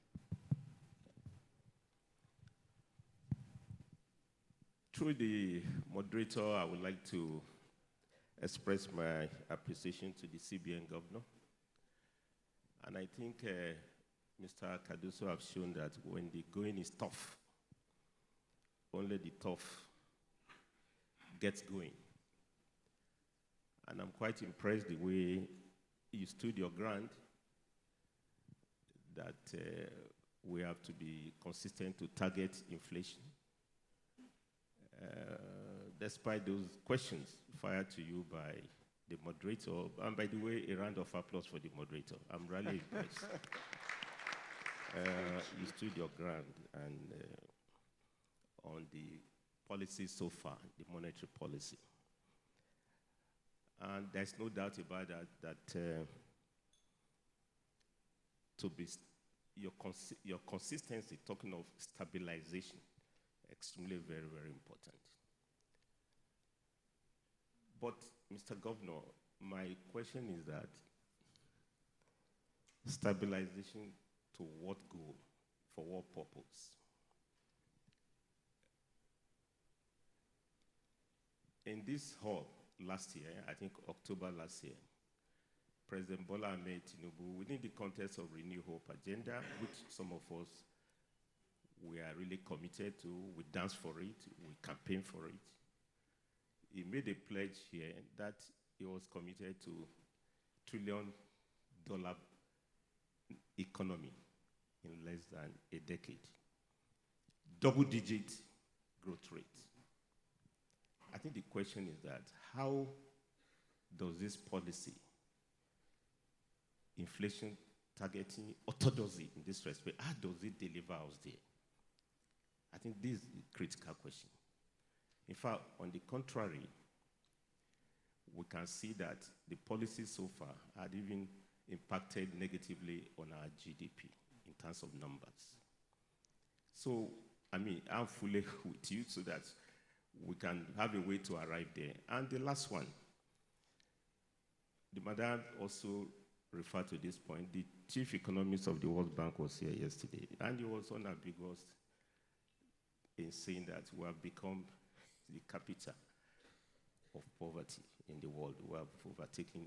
Speaker 6: Through the moderator, I would like to express my appreciation to the CBN Governor. And I think Mr. Cardoso have shown that when the going is tough, only the tough gets going. And I'm quite impressed the way you stood your ground, that we have to be consistent to target inflation. Despite those questions fired to you by the moderator, and by the way, a round of applause for the moderator. I'm really impressed. You stood your ground and on the policy so far, the monetary policy. And there's no doubt about that, your consistency, talking of stabilization, extremely very, very important. But, Mr. Governor, my question is that stabilization to what goal? For what purpose? In this hall last year, I think October last year, President Bola Ahmed Tinubu, within the context of Renew Hope agenda, which some of us, we are really committed to, we dance for it, we campaign for it. He made a pledge here that he was committed to $1 trillion economy in less than a decade. Double-digit growth rate. I think the question is that how does this policy, inflation targeting, orthodoxy in this respect, how does it deliver us there? I think this is a critical question. In fact, on the contrary, we can see that the policies so far had even impacted negatively on our GDP in terms of numbers. So, I mean, I'm fully with you so that we can have a way to arrive there. And the last one, the madam also referred to this point. The chief economist of the World Bank was here yesterday, and he was unambiguous in saying that we have become the capital of poverty in the world. We have overtaken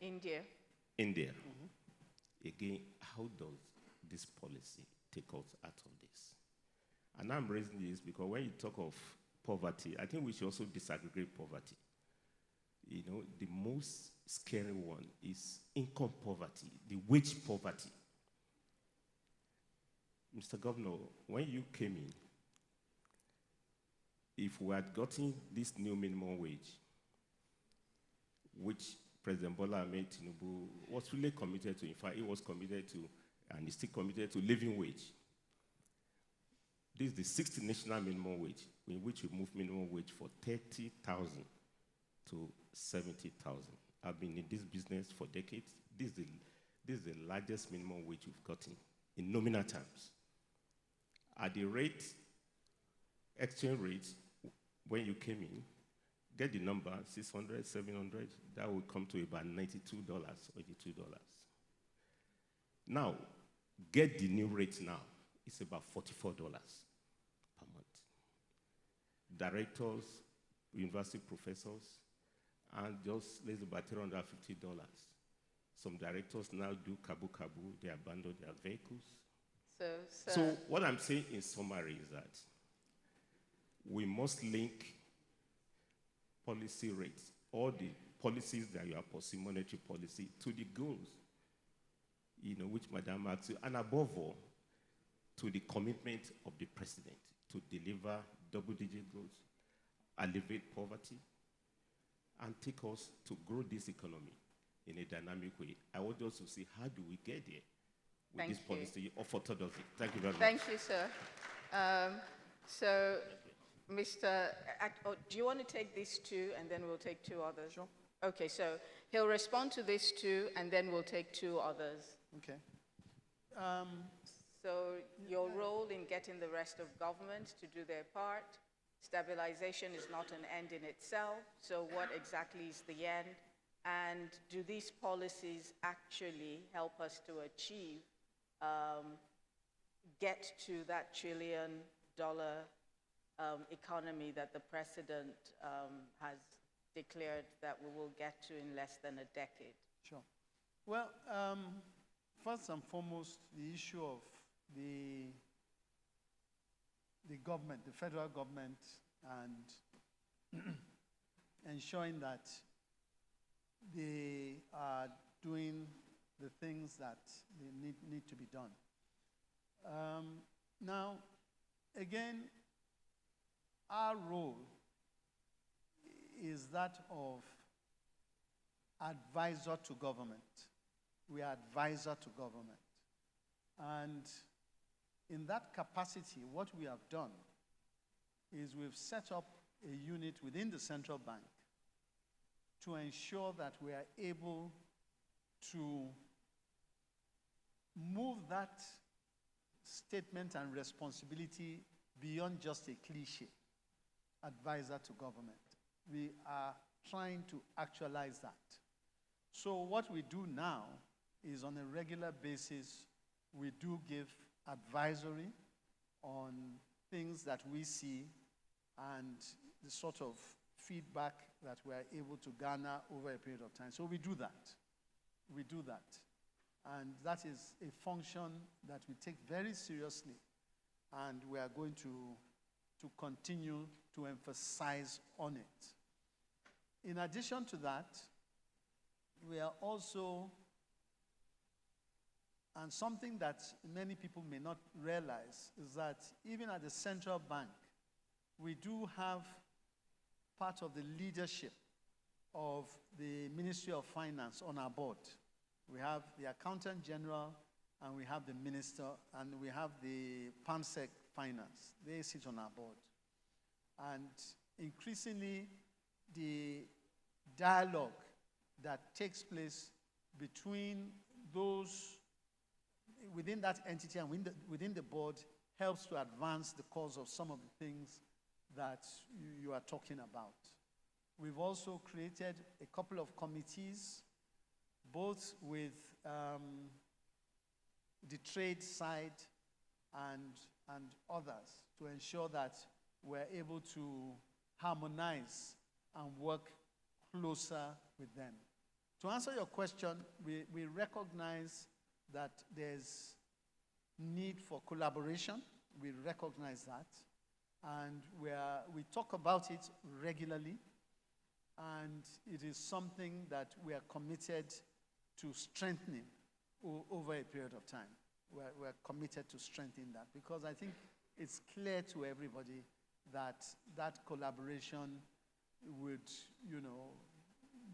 Speaker 3: India.
Speaker 6: India. Again, how does this policy take us out of this? And I'm raising this because when you talk of poverty, I think we should also disaggregate poverty. You know, the most scary one is income poverty, the wage poverty. Mr. Governor, when you came in, if we had gotten this new minimum wage, which President Bola Ahmed Tinubu was really committed to, in fact, he was committed to, and is still committed to living wage. This is the 60th national minimum wage, in which we move minimum wage for 30,000 to 70,000. I've been in this business for decades. This is the largest minimum wage we've gotten in nominal terms. At the rate, exchange rate, when you came in, get the number, 600, 700, that would come to about $92 or $82. Now, get the new rate now. It's about $44 per month. Directors, university professors, and just less about $350. Some directors now do kabu-kabu, they abandon their vehicles. So what I'm saying in summary is that we must link policy rates, all the policies that you are pursuing, monetary policy, to the goals, you know, which Madam asked you, and above all, to the commitment of the president to deliver double-digit growth, alleviate poverty, and take us to grow this economy in a dynamic way. I want us to see how do we get there with this policy of orthodoxy. Thank you very much.
Speaker 3: Thank you, sir. So, Mr. Do you want to take these two, and then we'll take two others?
Speaker 4: Sure.
Speaker 3: Okay, so he'll respond to these two, and then we'll take two others.
Speaker 4: Okay.
Speaker 3: So your role in getting the rest of government to do their part, stabilization is not an end in itself, so what exactly is the end? And do these policies actually help us to achieve, get to that $1 trillion economy that the president has declared that we will get to in less than a decade?
Speaker 4: Sure. Well, first and foremost, the issue of the government, the federal government, and ensuring that they are doing the things that they need to be done. Now, again, our role is that of advisor to government. We are advisor to government. And in that capacity, what we have done is we've set up a unit within the central bank to ensure that we are able to move that statement and responsibility beyond just a cliche, advisor to government. We are trying to actualize that. So what we do now is on a regular basis, we do give advisory on things that we see and the sort of feedback that we are able to garner over a period of time. So we do that. We do that. And that is a function that we take very seriously, and we are going to continue to emphasize on it. In addition to that, we are also, and something that many people may not realize, is that even at the central bank, we do have part of the leadership of the Ministry of Finance on our board. We have the Accountant General, and we have the Minister, and we have the PAMSEC Finance. They sit on our board. And increasingly, the dialogue that takes place between those within that entity and within the board helps to advance the cause of some of the things that you are talking about. We've also created a couple of committees, both with the trade side and others, to ensure that we're able to harmonize and work closer with them. To answer your question, we recognize that there's need for collaboration. We recognize that. And we talk about it regularly. And it is something that we are committed to strengthening over a period of time. We're committed to strengthening that, because I think it's clear to everybody that that collaboration would,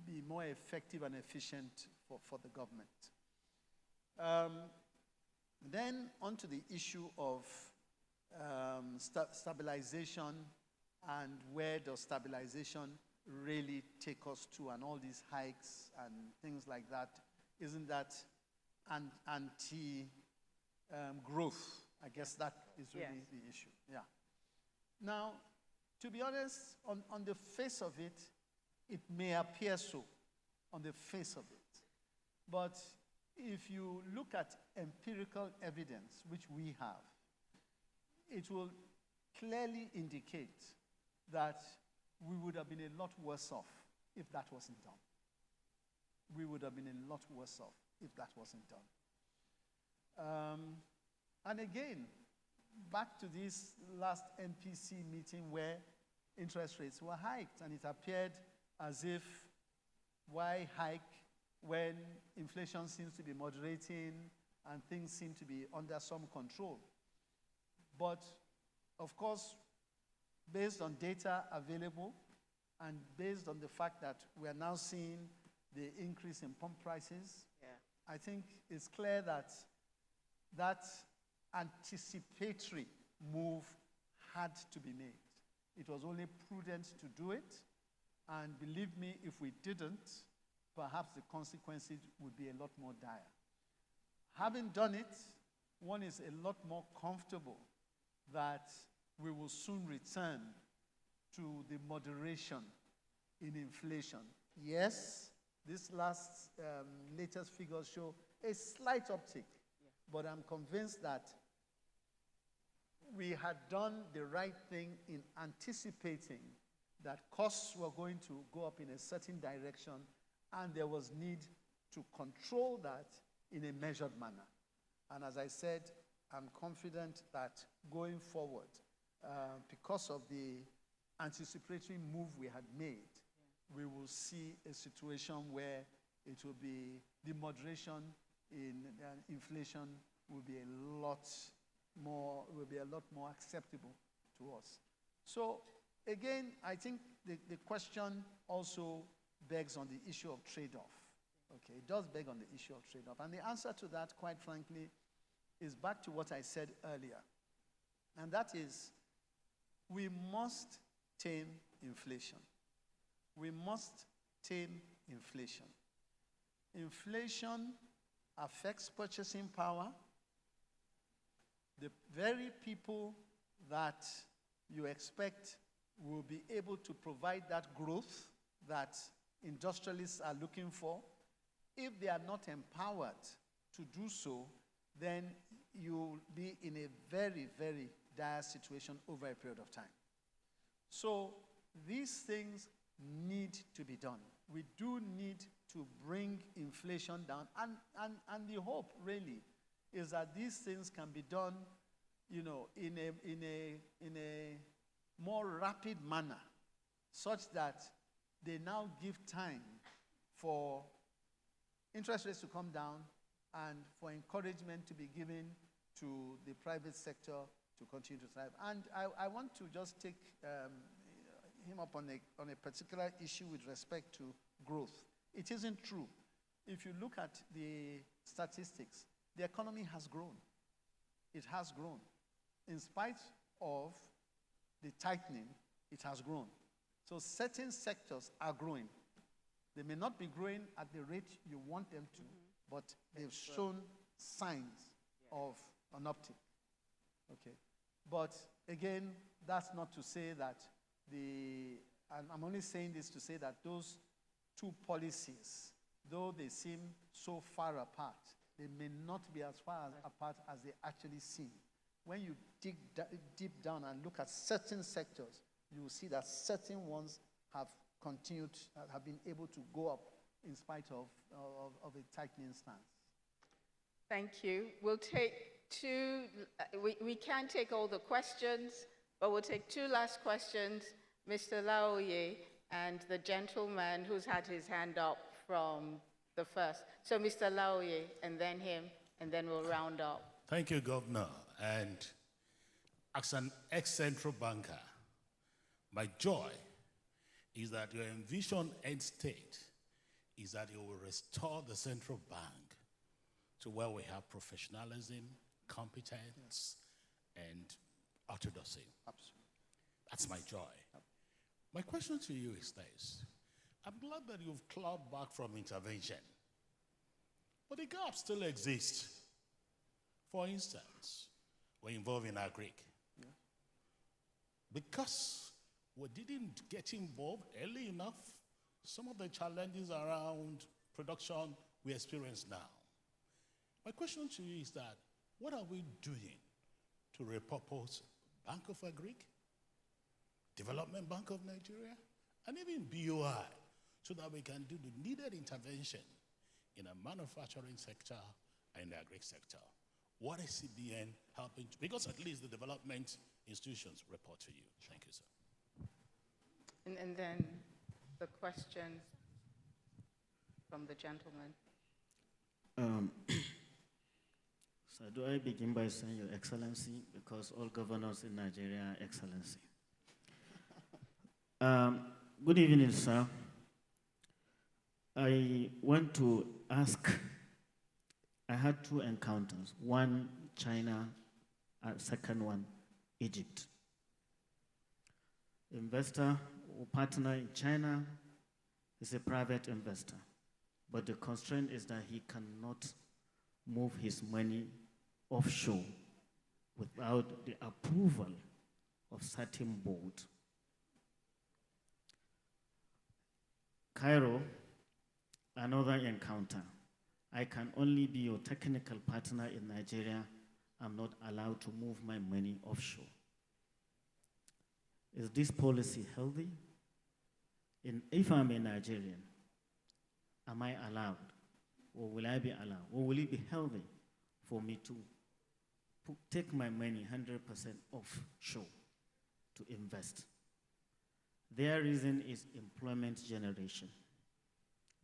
Speaker 4: be more effective and efficient for the government. Then onto the issue of stabilization, and where does stabilization really take us to, and all these hikes and things like that. Isn't that anti-growth? I guess that is really the issue. Yeah. Now, to be honest, on the face of it, it may appear so, on the face of it. But if you look at empirical evidence, which we have, it will clearly indicate that we would have been a lot worse off if that wasn't done. We would have been a lot worse off if that wasn't done. And again, back to this last MPC meeting where interest rates were hiked, and it appeared as if, why hike when inflation seems to be moderating and things seem to be under some control? But of course, based on data available and based on the fact that we are now seeing the increase in pump prices, I think it's clear that that anticipatory move had to be made. It was only prudent to do it, and believe me, if we didn't, perhaps the consequences would be a lot more dire. Having done it, one is a lot more comfortable that we will soon return to the moderation in inflation. Yes, this latest figures show a slight uptick, but I'm convinced that we had done the right thing in anticipating that costs were going to go up in a certain direction, and there was need to control that in a measured manner. And as I said, I'm confident that going forward, because of the anticipatory move we had made, we will see a situation where it will be, the moderation in inflation will be a lot more acceptable to us. So again, I think the question also begs on the issue of trade-off. Okay, it does beg on the issue of trade-off. And the answer to that, quite frankly, is back to what I said earlier. And that is, we must tame inflation. We must tame inflation. Inflation affects purchasing power. The very people that you expect will be able to provide that growth that industrialists are looking for, if they are not empowered to do so, then you'll be in a very, very dire situation over a period of time. So these things need to be done. We do need to bring inflation down, and the hope really is that these things can be done, in a more rapid manner, such that they now give time for interest rates to come down and for encouragement to be given to the private sector to continue to thrive. And I want to just take him up on a particular issue with respect to growth. It isn't true. If you look at the statistics, the economy has grown. It has grown. In spite of the tightening, it has grown. So certain sectors are growing. They may not be growing at the rate you want them to, but they've shown signs of an uptick. Okay. But again, that's not to say that and I'm only saying this to say that those two policies, though they seem so far apart, they may not be as far apart as they actually seem. When you dig deep down and look at certain sectors, you will see that certain ones have been able to go up in spite of a tightening stance.
Speaker 3: Thank you. We'll take two, we can't take all the questions, but we'll take two last questions. Mr. Laoye and the gentleman who's had his hand up from the first. So Mr. Laoye, and then him, and then we'll round up.
Speaker 7: Thank you, Governor. And as an ex-central banker, my joy is that your envisioned end state is that you will restore the central bank to where we have professionalism, competence, and orthodoxy.
Speaker 4: Absolutely.
Speaker 7: That's my joy. My question to you is this. I'm glad that you've clawed back from intervention, but the gap still exists. For instance, we're involved in agric.
Speaker 4: Yeah.
Speaker 7: Because we didn't get involved early enough, some of the challenges around production we experience now. My question to you is that, what are we doing to repurpose Bank of Agric, Development Bank of Nigeria, and even BOI, so that we can do the needed intervention in a manufacturing sector and the agric sector? What is CBN helping to, because at least the development institutions report to you. Thank you, sir.
Speaker 3: And then the question from the gentleman.
Speaker 8: So do I begin by saying Your Excellency, because all governors in Nigeria are Excellency. Good evening, sir. I want to ask, I had two encounters. One, China, and second one, Egypt. Investor or partner in China is a private investor, but the constraint is that he cannot move his money offshore without the approval of certain board. Cairo, another encounter. I can only be your technical partner in Nigeria. I'm not allowed to move my money offshore. Is this policy healthy? And if I'm a Nigerian, am I allowed? Or will I be allowed? Or will it be healthy for me to take my money 100% offshore to invest? Their reason is employment generation.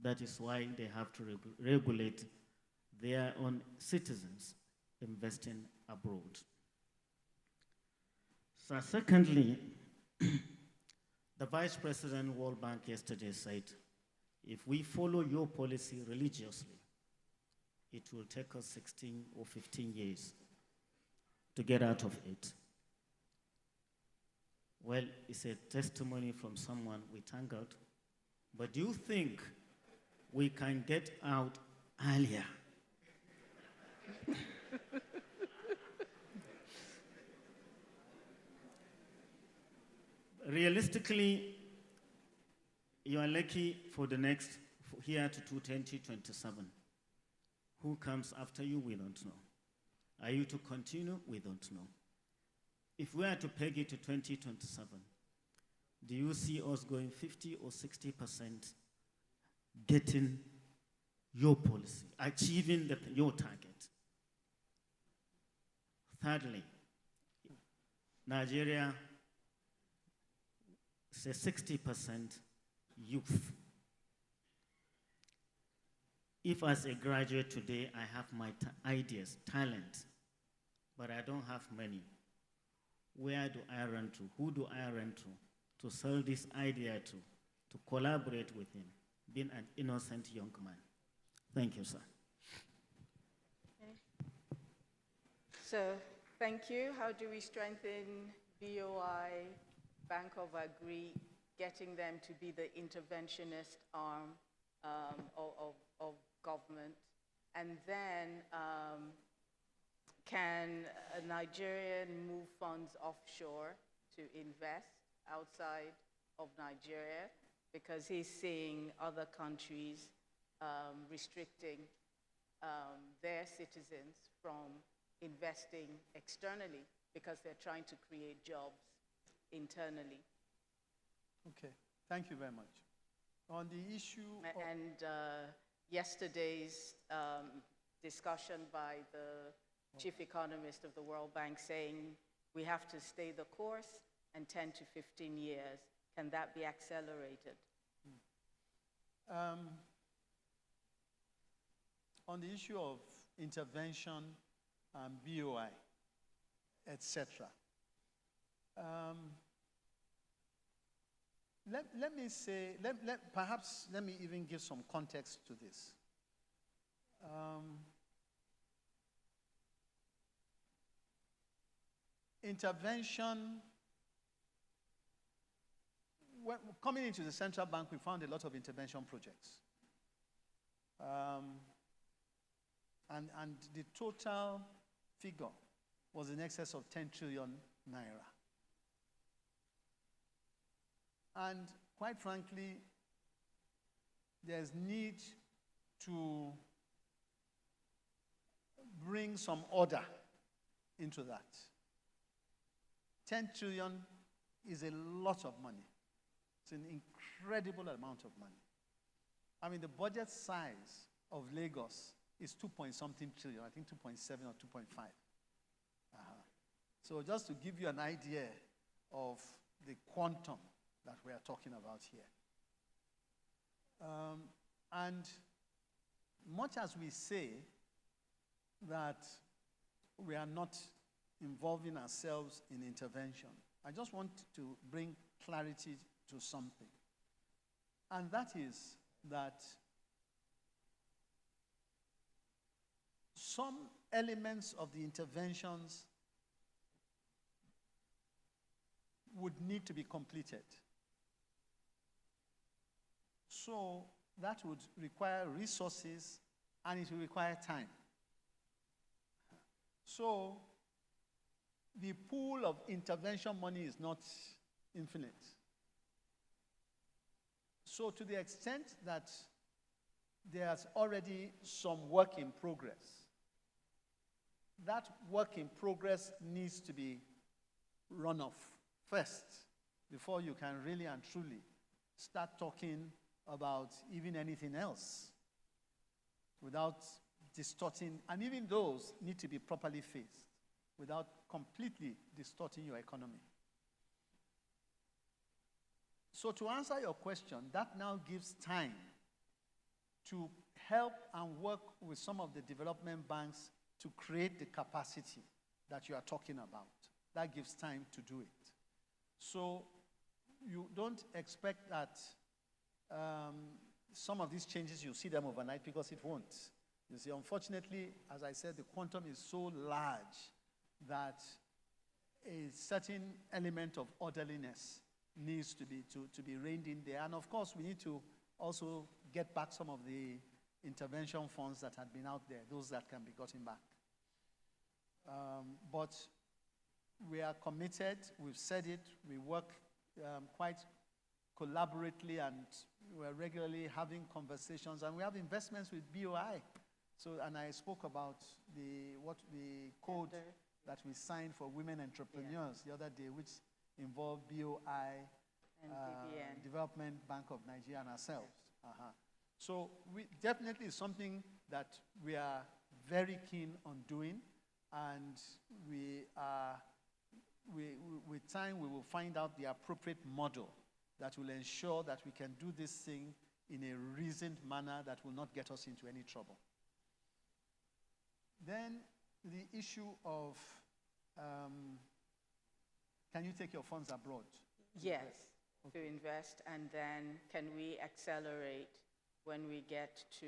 Speaker 8: That is why they have to regulate their own citizens investing abroad. So secondly, the Vice President World Bank yesterday said, if we follow your policy religiously, it will take us 16 or 15 years to get out of it. Well, it's a testimony from someone we thank God. But do you think we can get out earlier Realistically, you are lucky for the next, here to 2027. Who comes after you, we don't know. Are you to continue? We don't know. If we are to peg it to 2027, do you see us going 50 or 60% getting your policy, achieving your target? Thirdly, Nigeria is a 60% youth. If as a graduate today I have my ideas, talent, but I don't have money, where do I run to? Who do I run to sell this idea to collaborate with him, being an innocent young man? Thank you, sir.
Speaker 3: Okay. So, thank you. How do we strengthen BOI, Bank of Agri, getting them to be the interventionist arm of government? And then, can a Nigerian move funds offshore to invest outside of Nigeria? Because he's seeing other countries restricting their citizens from investing externally because they're trying to create jobs internally.
Speaker 4: Okay, thank you very much. On the issue
Speaker 3: and yesterday's discussion by the chief economist of the World Bank saying we have to stay the course and 10 to 15 years. Can that be accelerated?
Speaker 4: On the issue of intervention, BOI, etc. Let me say, perhaps let me even give some context to this. Intervention, coming into the central bank, we found a lot of intervention projects. And the total figure was in excess of 10 trillion naira. And quite frankly, there's need to bring some order into that. 10 trillion is a lot of money. It's an incredible amount of money. I mean, the budget size of Lagos is 2-point-something trillion, I think 2.7 or 2.5. So just to give you an idea of the quantum that we are talking about here. And much as we say that we are not involving ourselves in intervention, I just want to bring clarity to something. And that is that some elements of the interventions would need to be completed. So that would require resources and it will require time. So the pool of intervention money is not infinite. So to the extent that there's already some work in progress, that work in progress needs to be run off first before you can really and truly start talking about even anything else without distorting, and even those need to be properly faced without completely distorting your economy. So to answer your question, that now gives time to help and work with some of the development banks to create the capacity that you are talking about. That gives time to do it. So you don't expect that some of these changes, you see them overnight, because it won't. You see, unfortunately, as I said, the quantum is so large that a certain element of orderliness needs to be reined in there. And of course, we need to also get back some of the intervention funds that had been out there, those that can be gotten back. But we are committed. We've said it. We work quite collaboratively, and we're regularly having conversations. And we have investments with BOI. So, and I spoke about the code that we signed for women entrepreneurs the other day, which involved BOI,
Speaker 3: And CBN.
Speaker 4: Development Bank of Nigeria, and ourselves. So we definitely is something that we are very keen on doing, and with time we will find out the appropriate model that will ensure that we can do this thing in a reasoned manner that will not get us into any trouble. Then the issue of can you take your funds abroad?
Speaker 3: Yes, to invest, and then can we accelerate when we get to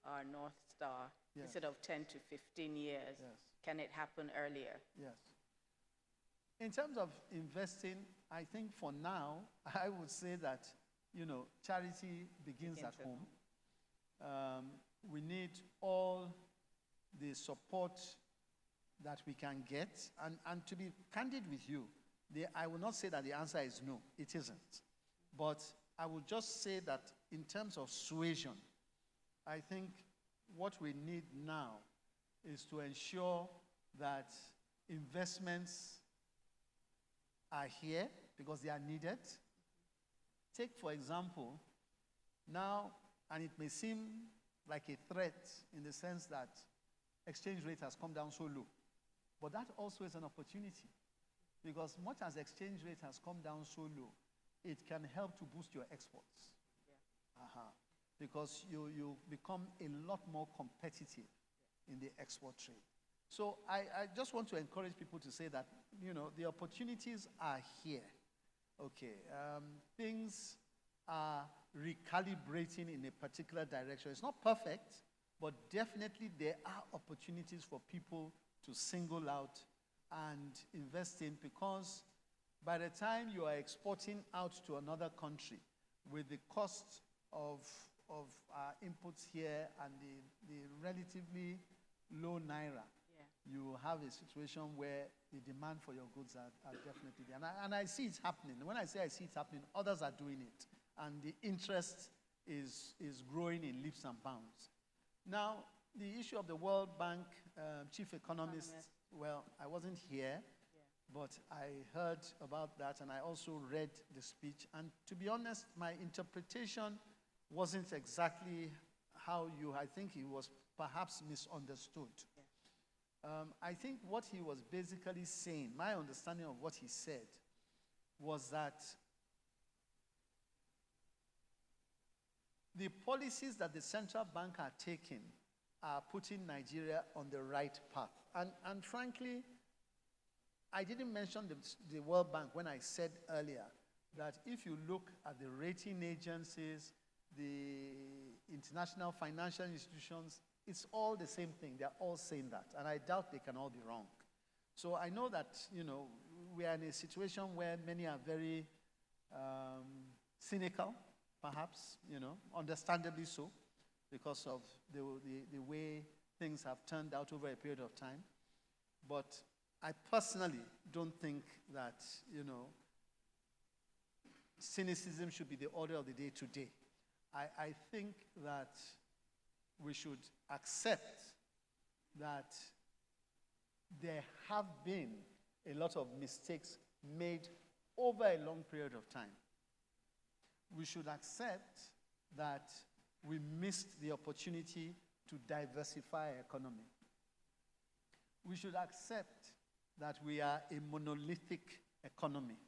Speaker 3: our North Star?
Speaker 4: Yes.
Speaker 3: Instead of 10 to 15 years,
Speaker 4: Yes.
Speaker 3: can it happen earlier?
Speaker 4: Yes. In terms of investing, I think for now, I would say that, charity begins at home. We need all the support that we can get. And to be candid with you, I will not say that the answer is no. It isn't. But I will just say that in terms of suasion, I think what we need now is to ensure that investments are here because they are needed. Take, for example, now, and it may seem like a threat in the sense that exchange rate has come down so low, but that also is an opportunity, because much as exchange rate has come down so low, it can help to boost your exports. Because you become a lot more competitive in the export trade. So I just want to encourage people to say that, the opportunities are here. Okay, things are recalibrating in a particular direction. It's not perfect, but definitely there are opportunities for people to single out and invest in, because by the time you are exporting out to another country with the cost of inputs here and the relatively low naira, you have a situation where the demand for your goods are definitely there. And I see it happening. When I say I see it happening, others are doing it. And the interest is growing in leaps and bounds. Now, the issue of the World Bank chief economist, well, I wasn't here, but I heard about that, and I also read the speech. And to be honest, my interpretation wasn't exactly how I think he was perhaps misunderstood. I think what he was basically saying, my understanding of what he said, was that the policies that the central bank are taking are putting Nigeria on the right path. And frankly, I didn't mention the World Bank when I said earlier that if you look at the rating agencies, the international financial institutions, it's all the same thing. They're all saying that. And I doubt they can all be wrong. So I know that, we are in a situation where many are very cynical, perhaps, understandably so, because of the way things have turned out over a period of time. But I personally don't think that, cynicism should be the order of the day today. I think that we should accept that there have been a lot of mistakes made over a long period of time. We should accept that we missed the opportunity to diversify our economy. We should accept that we are a monolithic economy.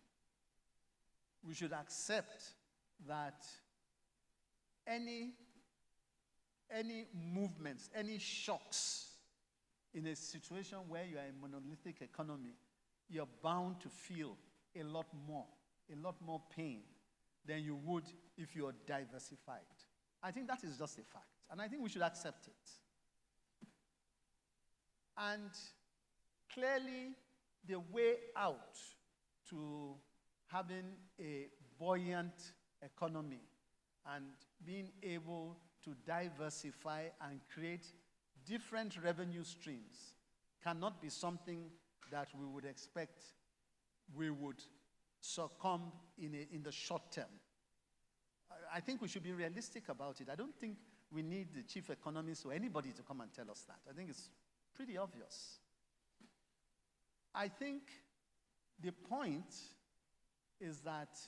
Speaker 4: We should accept that any movements, any shocks in a situation where you are a monolithic economy, you're bound to feel a lot more pain than you would if you're diversified. I think that is just a fact, and I think we should accept it. And clearly, the way out to having a buoyant economy and being able to diversify and create different revenue streams cannot be something that we would expect we would succumb in the short term. I think we should be realistic about it. I don't think we need the chief economist or anybody to come and tell us that. I think it's pretty obvious. I think the point is that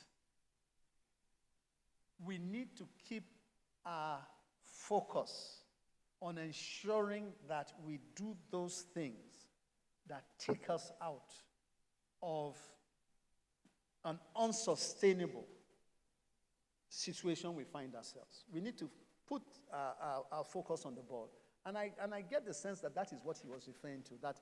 Speaker 4: we need to keep our focus on ensuring that we do those things that take us out of an unsustainable situation we find ourselves. We need to put our focus on the ball. And I get the sense that that is what he was referring to, that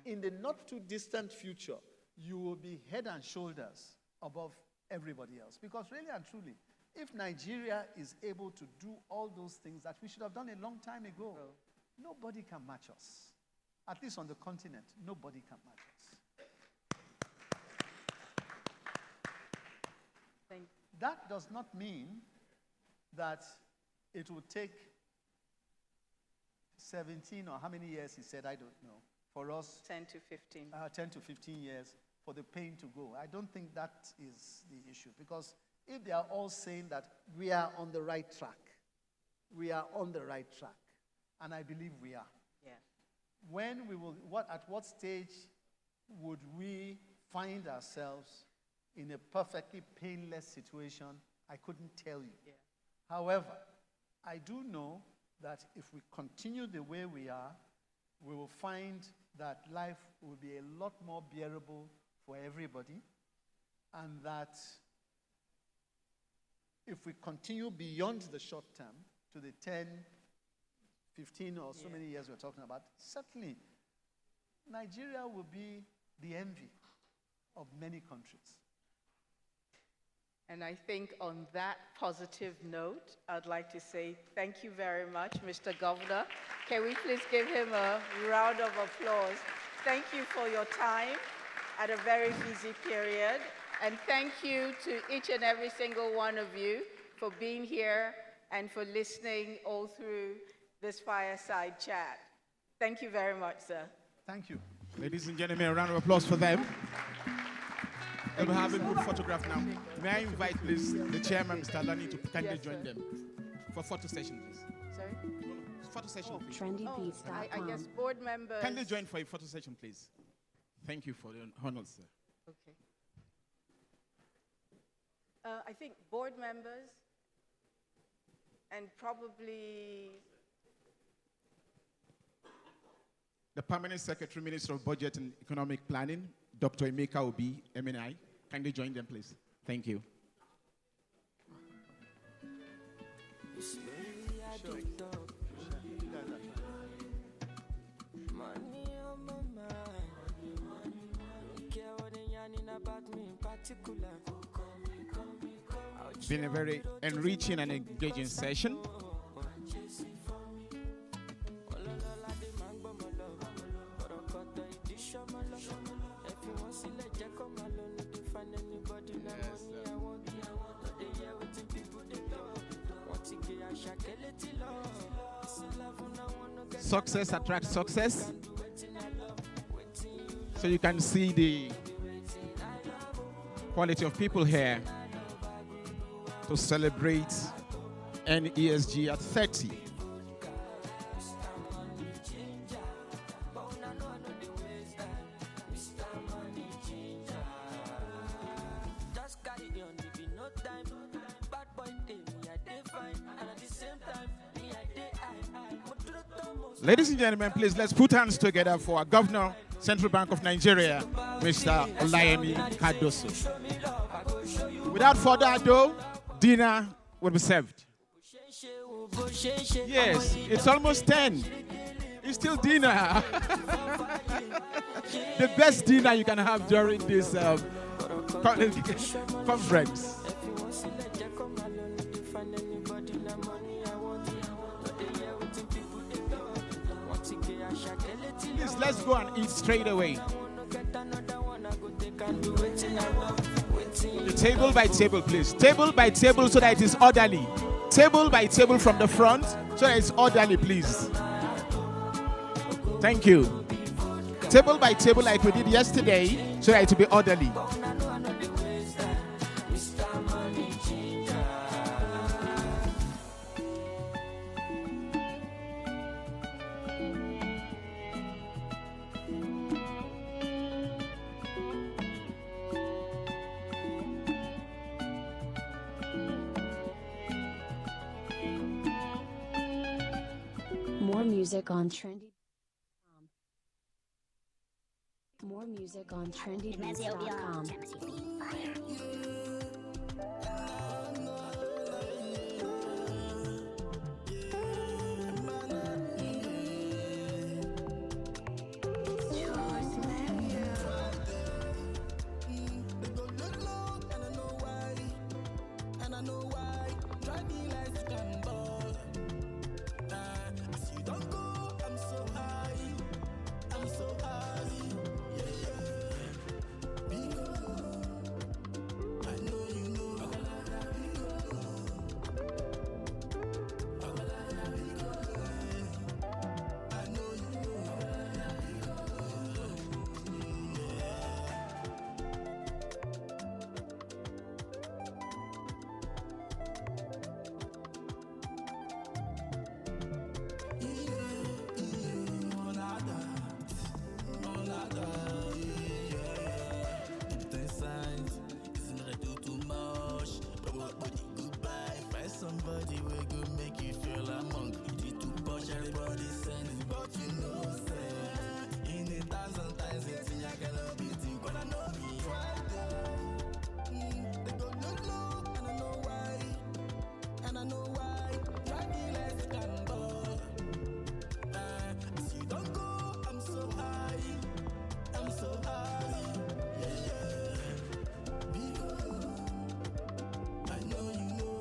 Speaker 4: in the not too distant future, you will be head and shoulders above everybody else. Because really and truly, if Nigeria is able to do all those things that we should have done a long time ago, nobody can match us. At least on the continent, nobody can match us. That does not mean that it will take 17 or how many years he said, I don't know, for us.
Speaker 3: 10 to 15.
Speaker 4: 10 to 15 years for the pain to go. I don't think that is the issue, because if they are all saying that we are on the right track, we are on the right track, and I believe we are.
Speaker 3: Yeah.
Speaker 4: When we will, at what stage would we find ourselves in a perfectly painless situation? I couldn't tell you.
Speaker 3: Yeah.
Speaker 4: However, I do know that if we continue the way we are, we will find that life will be a lot more bearable for everybody, and that if we continue beyond the short term to the 10, 15 or so many years we're talking about, certainly Nigeria will be the envy of many countries.
Speaker 3: And I think on that positive note, I'd like to say thank you very much, Mr. Governor. Can we please give him a round of applause? Thank you for your time at a very busy period. And thank you to each and every single one of you for being here and for listening all through this fireside chat. Thank you very much, sir.
Speaker 4: Thank you.
Speaker 9: Ladies and gentlemen, a round of applause for them. And we have a group photograph now. May I invite, please, the chairman, Mr. Lani, to kindly join them for photo session, please.
Speaker 3: Sorry?
Speaker 9: Photo session, please.
Speaker 3: I guess board members.
Speaker 9: Kindly join for a photo session, please. Thank you for the honors, sir.
Speaker 3: Okay. I think board members and probably
Speaker 9: The Permanent Secretary, Minister of Budget and Economic Planning, Dr. Emeka Obi, MNI. Kindly join them, please. Thank you. It's been a very enriching and engaging session. Success attracts success. So you can see the quality of people here to celebrate NESG at 30. Ladies and gentlemen, please let's put hands together for our Governor, Central Bank of Nigeria, Mr. Olayemi Cardoso. Without further ado, dinner will be served. Yes, it's almost 10. It's still dinner. The best dinner you can have during this conference. Please, let's go and eat straight away. The table by table, please. Table by table so that it is orderly. Table by table from the front so that it's orderly, please. Thank you. table by table like we did yesterday, so that it will be orderly.
Speaker 10: More music on trendy. More music on trendybeats.com.
Speaker 11: Somebody will go make you feel among. You too push everybody send, but you know say in 1,000 times it's I cannot beat you, but I know me right. They go low, and I know why, and I know why. Try me like you can, but as you don't go, I'm so high, I'm so high, yeah. Because I know you know.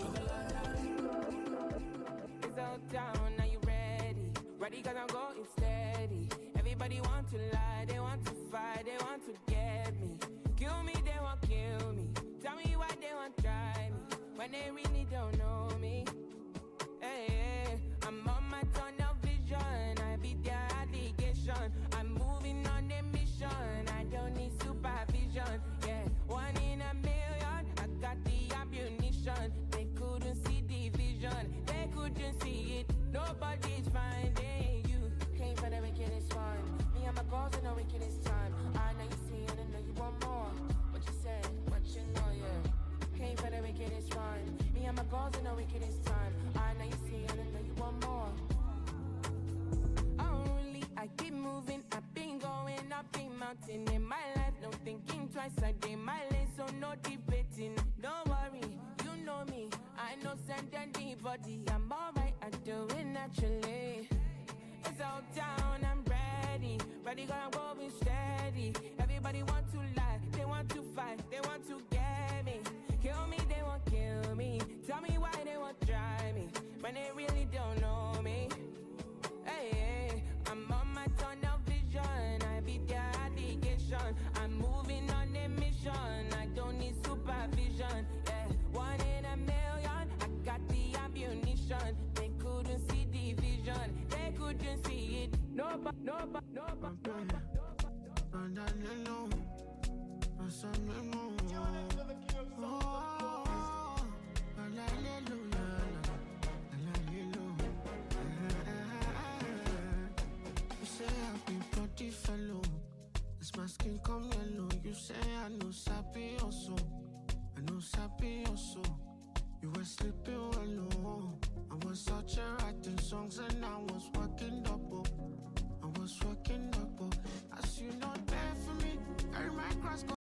Speaker 12: Down, are you ready? Ready, cause I'm going steady. Everybody want to lie, they want to fight, they want to get me. Kill me, they won't kill me. Tell me why they won't try me when they really don't know me. Hey, hey, I'm on my tunnel vision. I beat their allegation. I'm moving on a mission. I don't need supervision. Yeah, 1 in a million. I got the ammunition. They couldn't see the vision. They couldn't see it. Nobody's finding you. Came for the wickedest one. Me and my girls in the wickedest time. I know you see and I know you want more. What you said, what you know, yeah. Came for the wickedest one. Me and my girls in the wickedest time. I know you see and I know you want more. Only I keep moving. I've been going up the mountain in my life. No thinking twice. I did my lane, so no debating. Don't worry, you know me. I know send anybody. I'm alright, I do it naturally. It's all down, I'm ready. Ready, cause I'm going steady. Everybody want to lie, they want to fight, they want to get me. Kill me, they won't kill me. Tell me why they won't try me when they really don't know me. Hey, hey, I'm on my tunnel vision. I beat their allegation. I'm moving on a mission. I don't need supervision. Yeah, 1 in a million. I got the ammunition. They couldn't see the vision. They couldn't see it. Nobody.
Speaker 11: You say I've been bloody fellow. This my skin come yellow. You say I know sappy also. I know sappy also. You were sleeping alone. I was such a writing songs and